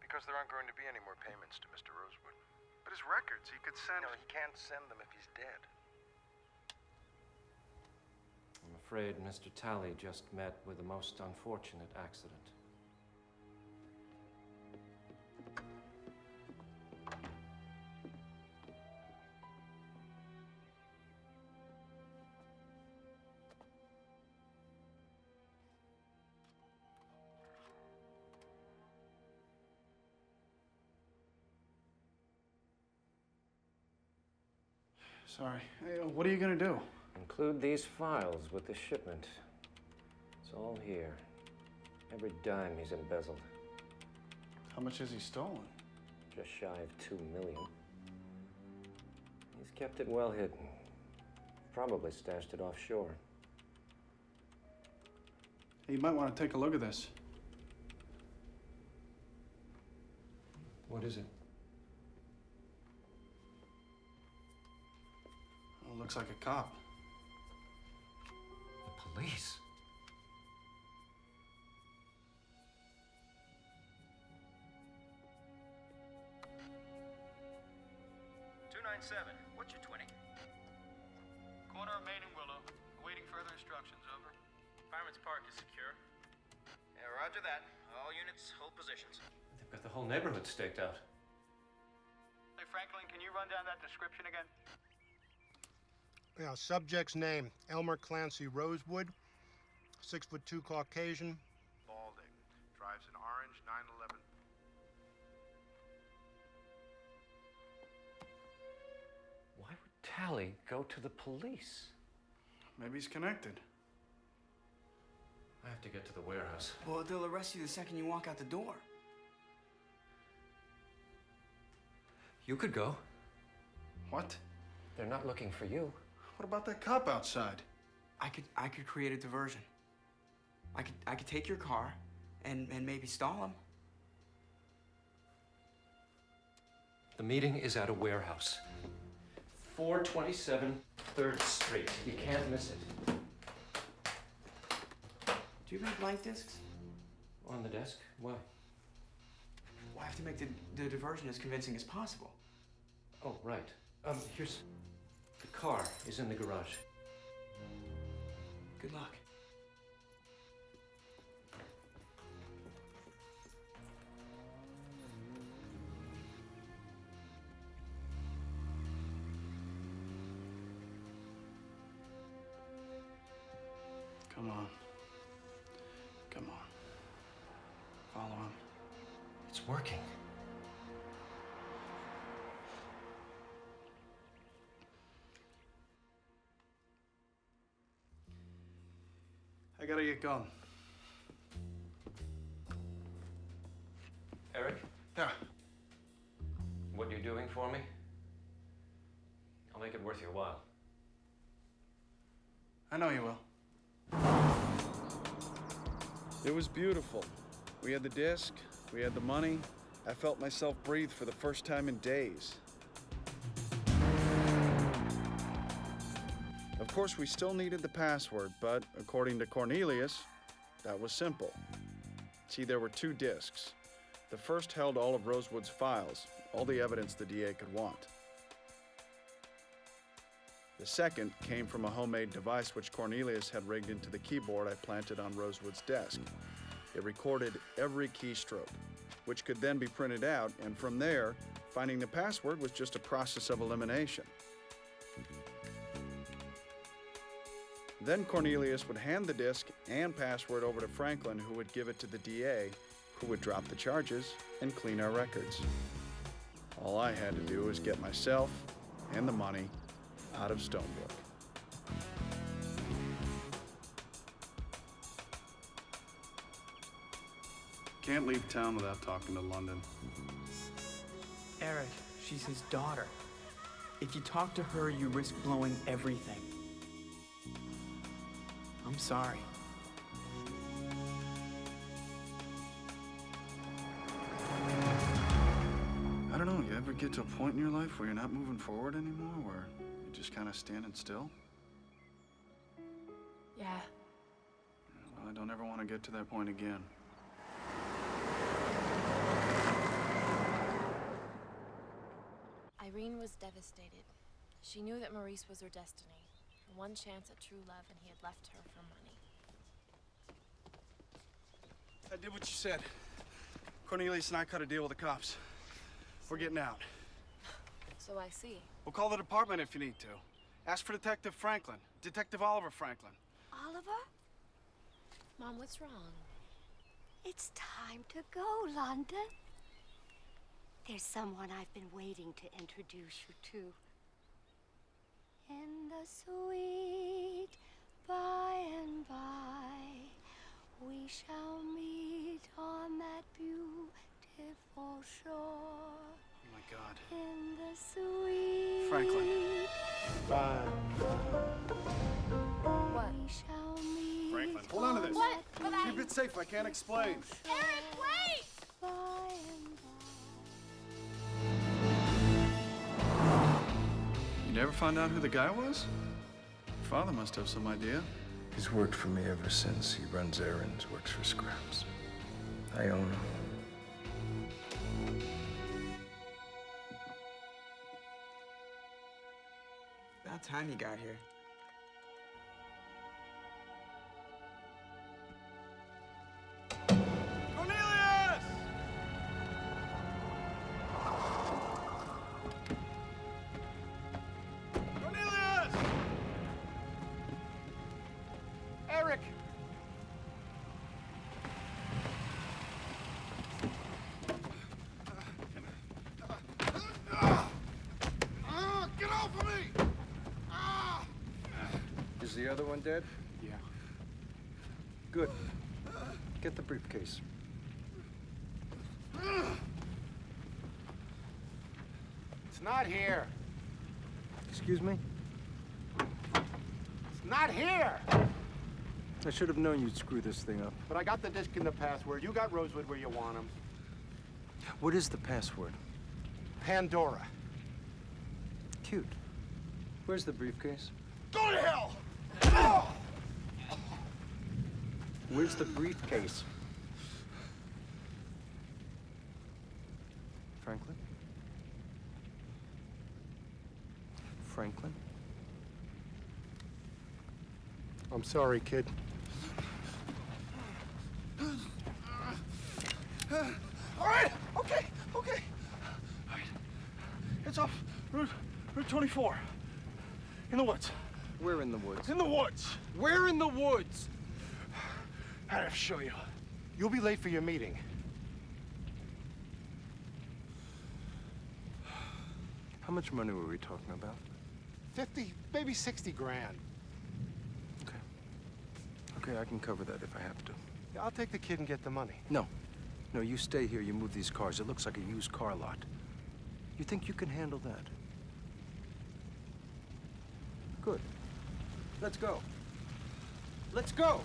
Because there aren't going to be any more payments to Mr. Rosewood. But his records, he could send... No, he can't send them if he's dead. I'm afraid Mr. Tally just met with a most unfortunate accident. Sorry. Hey, what are you gonna do? Include these files with the shipment. It's all here. Every dime he's embezzled. How much has he stolen? Just shy of $2 million. He's kept it well hidden. Probably stashed it offshore. You might want to take a look at this. What is it? Oh, looks like a cop. The police? What's your 20? Corner of Main and Willow. Awaiting further instructions, over. Fireman's Park is secure. Yeah, roger that. All units, hold positions. They've got the whole neighborhood staked out. Hey, Franklin, can you run down that description again? Yeah, subject's name, Elmer Clancy Rosewood, 6'2" Caucasian. Balding. Drives an orange 911. Why would Tally go to the police? Maybe he's connected. I have to get to the warehouse. Well, they'll arrest you the second you walk out the door. You could go. What? They're not looking for you. What about that cop outside? I could create a diversion. I could take your car and maybe stall him. The meeting is at a warehouse. 427 3rd Street. You can't miss it. Do you have any blank discs? On the desk? Why? Why I have to make the diversion as convincing as possible. Oh, right. Here's... The car is in the garage. Good luck. Come on. Come on. Follow him. It's working. I gotta get going. Eric? Yeah. What you're doing for me? I'll make it worth your while. I know you will. It was beautiful. We had the disc, we had the money. I felt myself breathe for the first time in days. Of course, we still needed the password, but according to Cornelius, that was simple. See, there were 2 discs. The first held all of Rosewood's files, all the evidence the DA could want. The second came from a homemade device which Cornelius had rigged into the keyboard I planted on Rosewood's desk. It recorded every keystroke, which could then be printed out, and from there, finding the password was just a process of elimination. Then Cornelius would hand the disc and password over to Franklin, who would give it to the DA, who would drop the charges and clean our records. All I had to do was get myself and the money out of Stonebrook. Can't leave town without talking to London. Eric, she's his daughter. If you talk to her, you risk blowing everything. I'm sorry. I don't know, you ever get to a point in your life where you're not moving forward anymore, where you're just kind of standing still? Yeah. Well, I don't ever want to get to that point again. Irene was devastated. She knew that Maurice was her destiny, her one chance at true love, and he had left her for money. I did what you said. Cornelius and I cut a deal with the cops. We're getting out. So I see. We'll call the department if you need to. Ask for Detective Franklin. Detective Oliver Franklin. Oliver? Mom, what's wrong? It's time to go, London. There's someone I've been waiting to introduce you to. In the sweet by and by, we shall meet on that beautiful shore. Oh my God. In the sweet Franklin. Bye. What? We shall meet. Franklin, hold on to this. What? Keep it safe, I can't explain. Eric, wait! By and You never found out who the guy was? Your father must have some idea. He's worked for me ever since. He runs errands, works for scraps. I own him. About time you got here. Cornelius! Cornelius! Eric! Get off of me! Is the other one dead? Yeah. Good. Get the briefcase. It's not here. Excuse me? It's not here! I should have known you'd screw this thing up. But I got the disc and the password. You got Rosewood where you want him. What is the password? Pandora. Cute. Where's the briefcase? Go to hell! Where's the briefcase? I'm sorry, kid. All right, okay. All right. It's off Route 24. In the woods. We're in the woods. In the woods. We're in the woods. I have to show you. You'll be late for your meeting. How much money were we talking about? 50, maybe 60 grand. Okay, I can cover that if I have to. Yeah, I'll take the kid and get the money. No. No, you stay here, you move these cars. It looks like a used car lot. You think you can handle that? Good. Let's go. Let's go!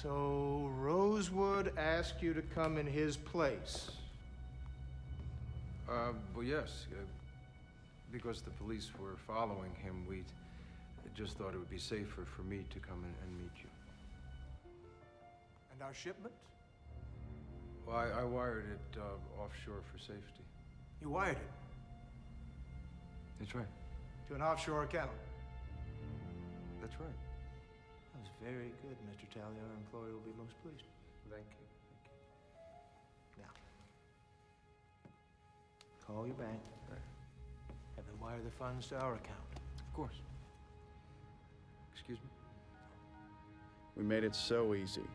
So Rosewood asked you to come in his place. Well, yes. Because the police were following him, we just thought it would be safer for me to come in and meet you. And our shipment? Well, I wired it offshore for safety. You wired it That's right. to an offshore account. That's right. That was very good, Mr. Talley. Our employer will be most pleased. Thank you. Now, call your bank. Right. Have them wire the funds to our account. Of course. Excuse me? We made it so easy.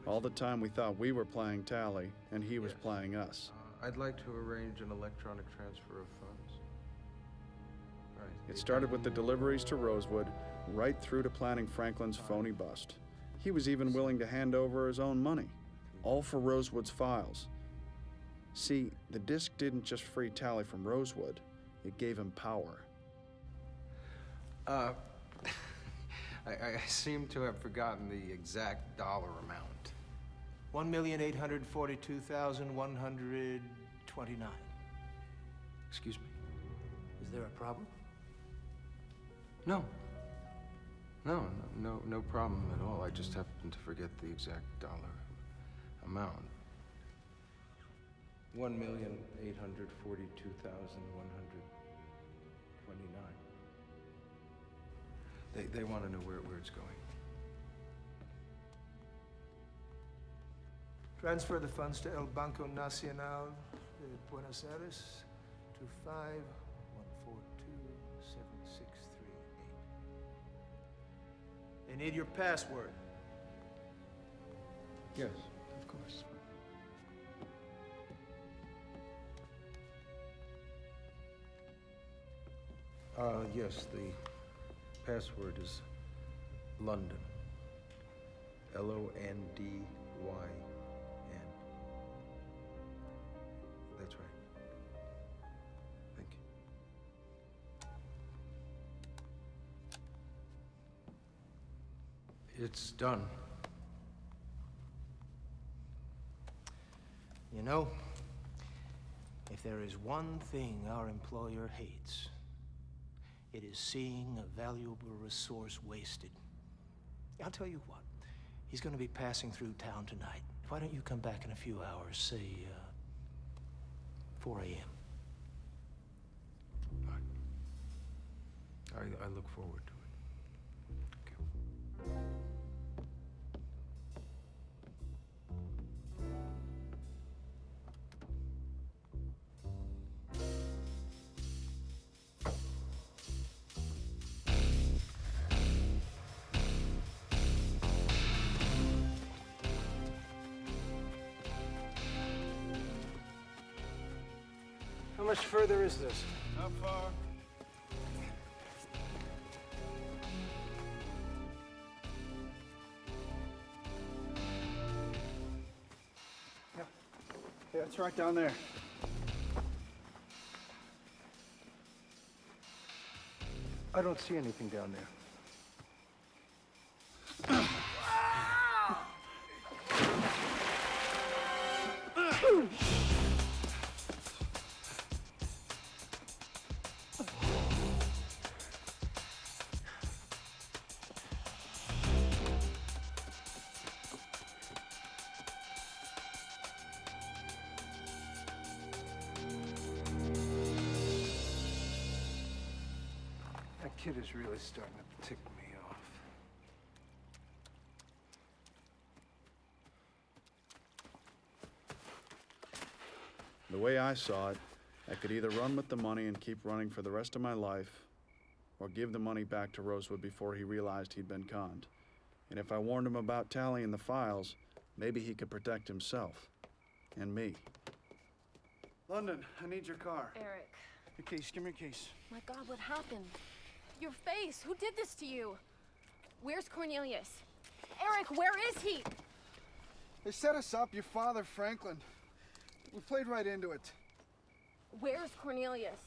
All the time we thought we were playing tally, and he was playing us. I'd like to arrange an electronic transfer of funds. Right. It started with the deliveries to Rosewood, right through to planning Franklin's phony bust. He was even willing to hand over his own money, all for Rosewood's files. See, the disc didn't just free Tally from Rosewood, it gave him power. I seem to have forgotten the exact dollar amount. 1,842,129. Excuse me? Is there a problem? No. No problem at all. I just happened to forget the exact dollar amount. 1,842,129. They want to know where it's going. Transfer the funds to El Banco Nacional de Buenos Aires to 5142763. They need your password. Yes, of course. Yes, the password is London. Londyn. That's right. Thank you. It's done. You know, if there is one thing our employer hates, it is seeing a valuable resource wasted. I'll tell you what, he's going to be passing through town tonight. Why don't you come back in a few hours, say, 4 a.m.? I look forward to it. How much further is this? How far? Yeah, it's right down there. I don't see anything down there. That kid is really starting to tick me off. The way I saw it, I could either run with the money and keep running for the rest of my life, or give the money back to Rosewood before he realized he'd been conned. And if I warned him about tallying the files, maybe he could protect himself. And me. London, I need your car. Eric. Your keys, give me your keys. My God, what happened? Your face. Who did this to you? Where's Cornelius? Eric, where is he? They set us up, your father, Franklin. We played right into it. Where's Cornelius?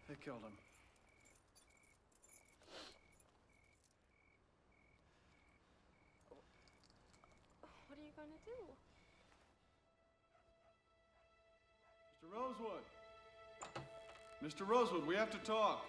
They killed him. What are you going to do? Mr. Rosewood! Mr. Rosewood, we have to talk.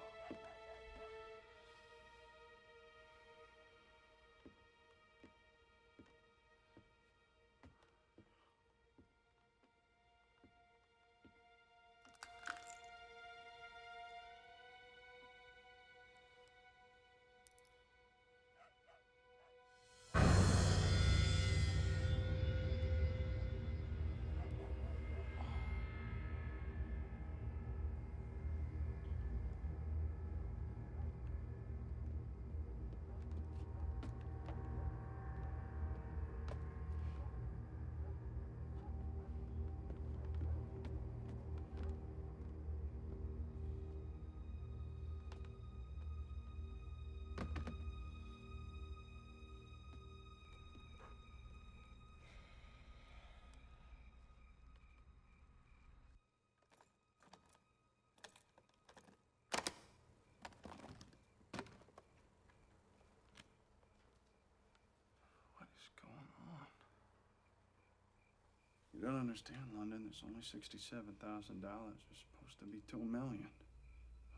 You don't understand, London. There's only $67,000. There's supposed to be $2 million.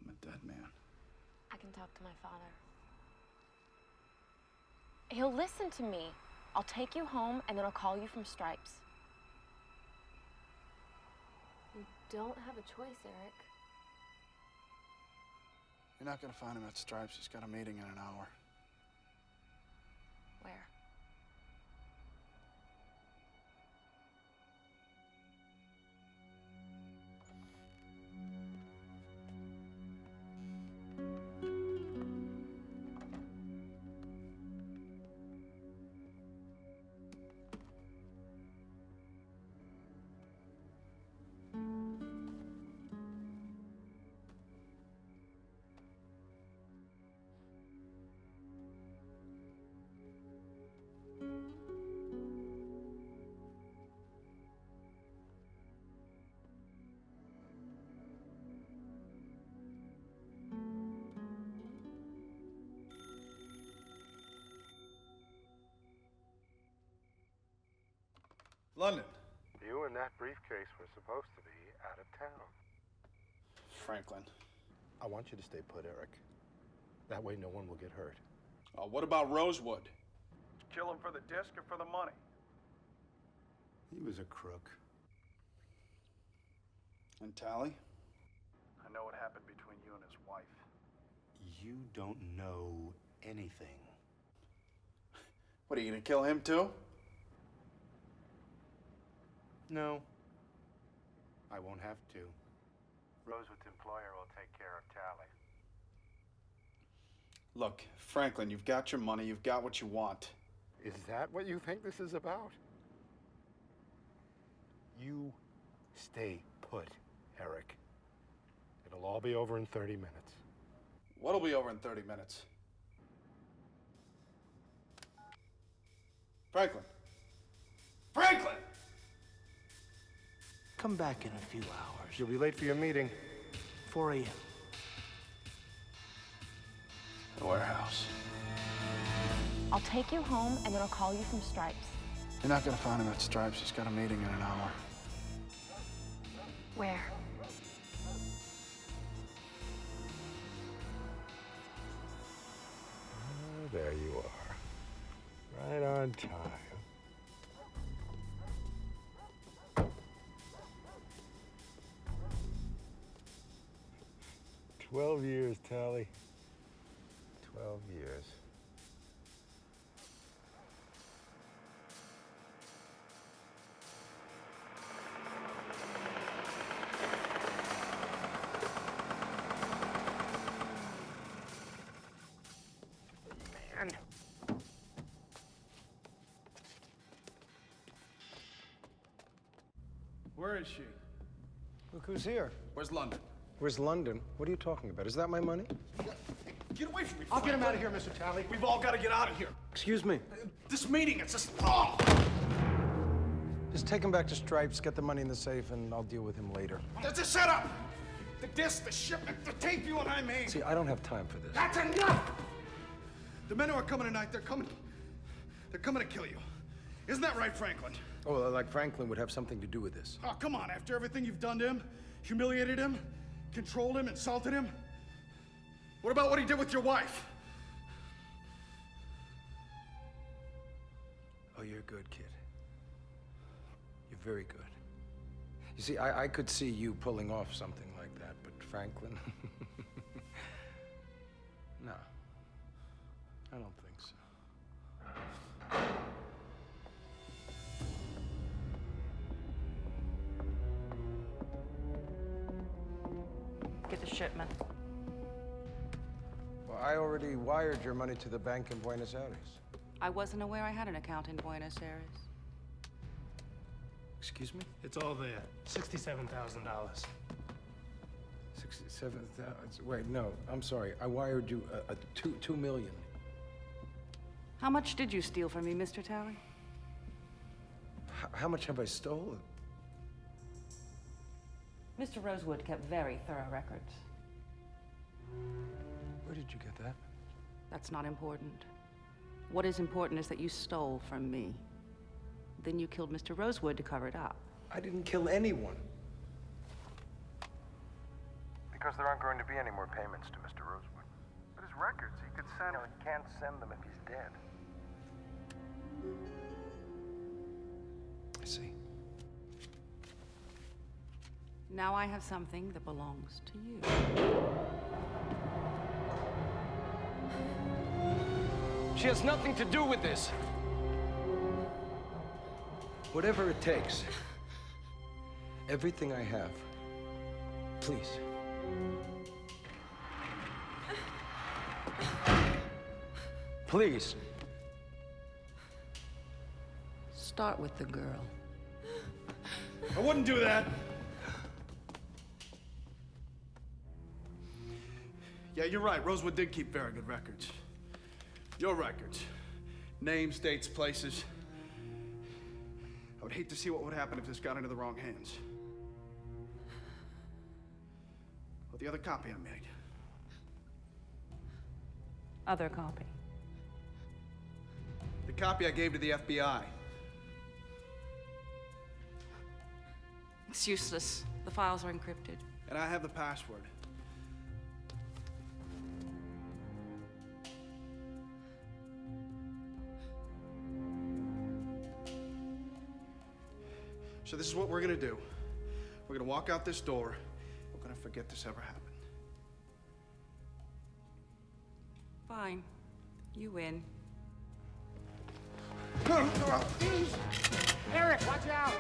I'm a dead man. I can talk to my father. He'll listen to me. I'll take you home, and then I'll call you from Stripes. You don't have a choice, Eric. You're not gonna find him at Stripes. He's got a meeting in an hour. Where? London. You and that briefcase were supposed to be out of town. Franklin. I want you to stay put, Eric. That way no one will get hurt. What about Rosewood? Kill him for the disc or for the money? He was a crook. And Tally? I know what happened between you and his wife. You don't know anything. What, are you gonna kill him too? No. I won't have to. Rosewood's employer will take care of Tally. Look, Franklin, you've got your money, you've got what you want. Is that what you think this is about? You stay put, Eric. It'll all be over in 30 minutes. What'll be over in 30 minutes? Franklin! Franklin! Come back in a few hours. You'll be late for your meeting. 4 a.m. The warehouse. I'll take you home, and then I'll call you from Stripes. You're not gonna find him at Stripes. He's got a meeting in an hour. Where? Oh, there you are. Right on time. 12 years, Tally. 12 years. Man. Where is she? Look who's here. Where's London? Where's London? What are you talking about? Is that my money? Get away from me. I'll get him Franklin. out of here, Mr. Tally. We've all got to get out of here. Excuse me. This meeting, it's just... Oh! Just take him back to Stripes, get the money in the safe, and I'll deal with him later. That's a setup! The disc, the shipment, the tape you and I made. See, I don't have time for this. That's enough! The men who are coming tonight, they're coming to kill you. Isn't that right, Franklin? Oh, like Franklin would have something to do with this. Oh, come on. After everything you've done to him, humiliated him, controlled him, insulted him. What about what he did with your wife? Oh, you're a good kid. You're very good. You see, I could see you pulling off something like that, but Franklin? No. I don't think so. Get the shipment. Well, I already wired your money to the bank in Buenos Aires. I wasn't aware I had an account in Buenos Aires. Excuse me? It's all there. $67,000. 67,000. Wait, no, I'm sorry. I wired you $2 million. How much did you steal from me, Mr. Tally? How much have I stolen? Mr. Rosewood kept very thorough records. Where did you get that? That's not important. What is important is that you stole from me. Then you killed Mr. Rosewood to cover it up. I didn't kill anyone. Because there aren't going to be any more payments to Mr. Rosewood. But his records, he could send... No, he can't send them if he's dead. I see. Now I have something that belongs to you. She has nothing to do with this. Whatever it takes. Everything I have. Please. Please. Start with the girl. I wouldn't do that. Yeah, you're right. Rosewood did keep very good records. Your records. Names, dates, places. I would hate to see what would happen if this got into the wrong hands. Well, the other copy I made. Other copy. The copy I gave to the FBI. It's useless. The files are encrypted. And I have the password. So this is what we're gonna do. We're gonna walk out this door. We're gonna forget this ever happened. Fine. You win. Eric, watch out!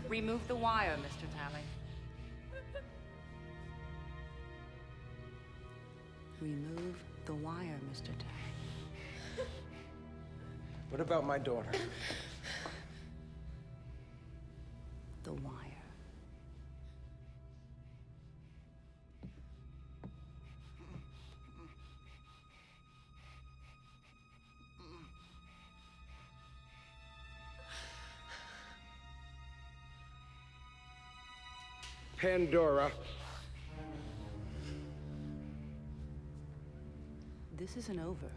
Remove the wire, Mr. Tally. Remove the wire, Mr. Tally. What about my daughter? The wire. Pandora. This isn't over.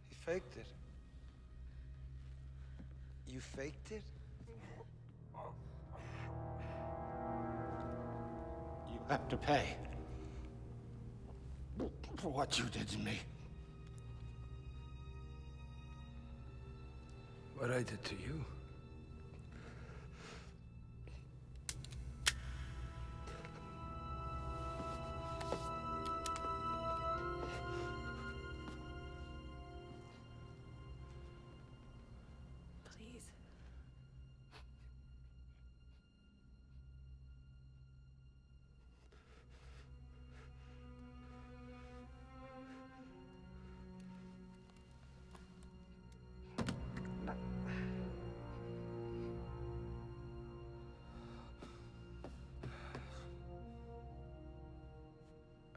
You faked it. You faked it? You have to pay for what you did to me. What I did to you? Please.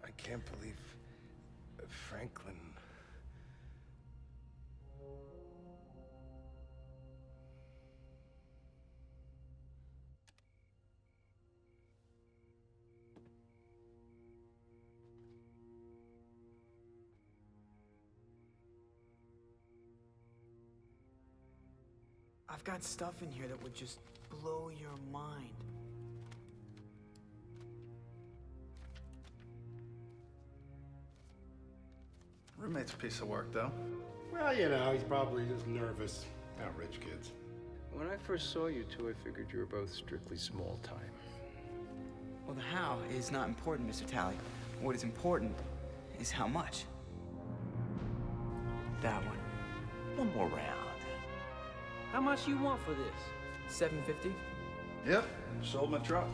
I can't believe Franklin. I've got stuff in here that would just blow your mind. Roommate's a piece of work, though. Well, you know, he's probably just nervous. How rich kids. When I first saw you two, I figured you were both strictly small time. Well, the how is not important, Mr. Talley. What is important is how much. That one. One more round. How much you want for this? $750? Yep, sold my truck.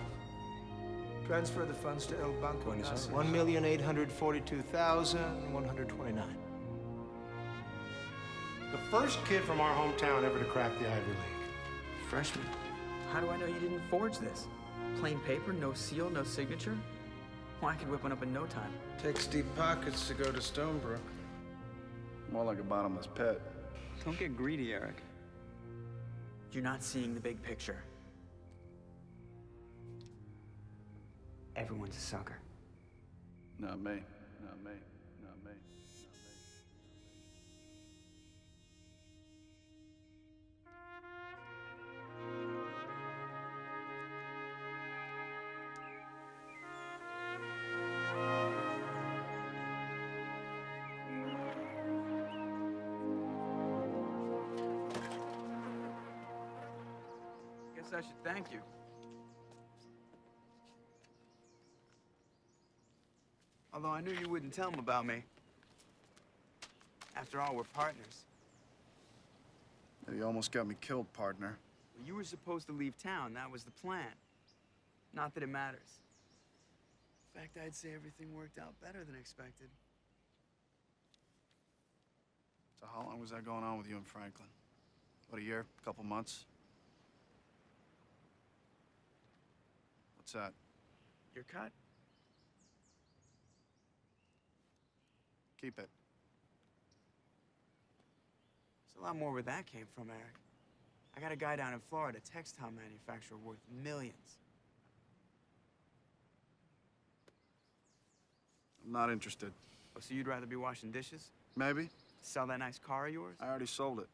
Transfer the funds to El Banco. Buenos Aires. $1,842,129. The first kid from our hometown ever to crack the Ivy League. Freshman. How do I know you didn't forge this? Plain paper, no seal, no signature? Well, I could whip one up in no time. Takes deep pockets to go to Stonebrook. More like a bottomless pit. Don't get greedy, Eric. You're not seeing the big picture. Everyone's a sucker. Not me. Not me. Not me. Guess I should thank you. Although I knew you wouldn't tell him about me. After all, we're partners. You almost got me killed, partner. You were supposed to leave town. That was the plan. Not that it matters. In fact, I'd say everything worked out better than expected. So how long was that going on with you and Franklin? What, a year? A couple months? What's that? Your cut? Keep it. There's a lot more where that came from, Eric. I got a guy down in Florida, a textile manufacturer worth millions. I'm not interested. Oh, so you'd rather be washing dishes? Maybe. Sell that nice car of yours? I already sold it.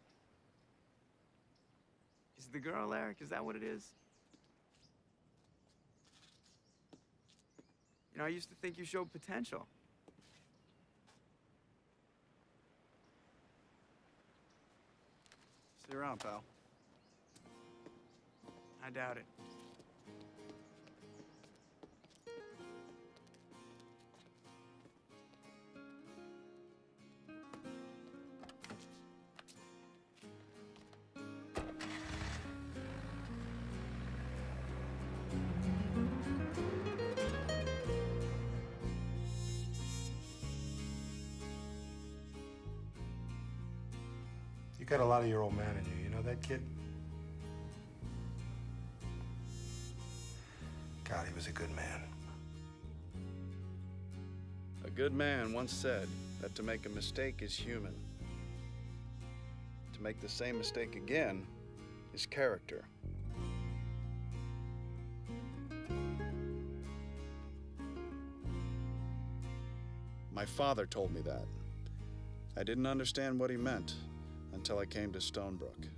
Is it the girl, Eric? Is that what it is? You know, I used to think you showed potential. See you around, pal. I doubt it. You got a lot of your old man in you. You know that kid? God, he was a good man. A good man once said that to make a mistake is human. To make the same mistake again is character. My father told me that. I didn't understand what he meant until I came to Stonebrook.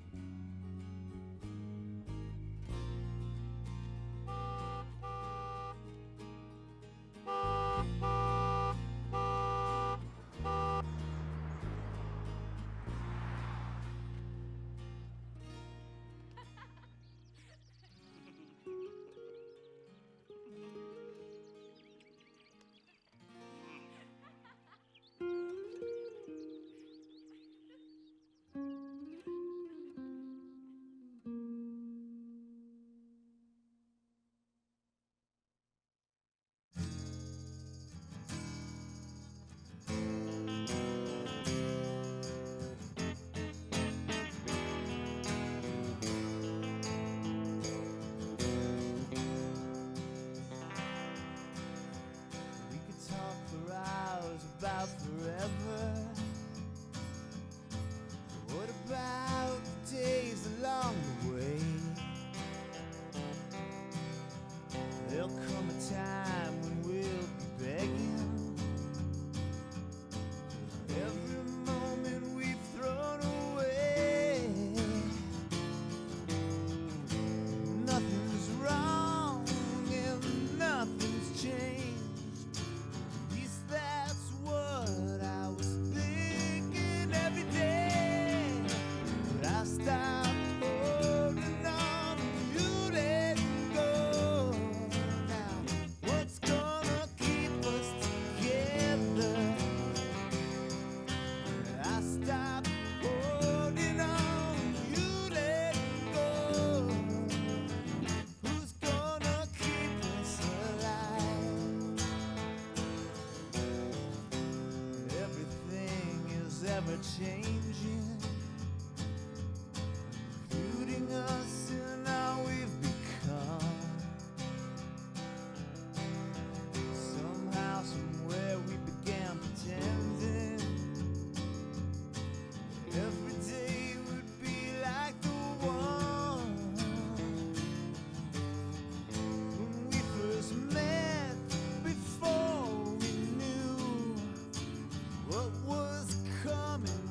Forever. What about the days along the way? There'll come a time when we'll be begging for every moment we've thrown away. Nothing's wrong and nothing's changed. Changing, including us and how we've become. Somehow, somewhere we began pretending every day would be like the one when we first met, before we knew what was coming.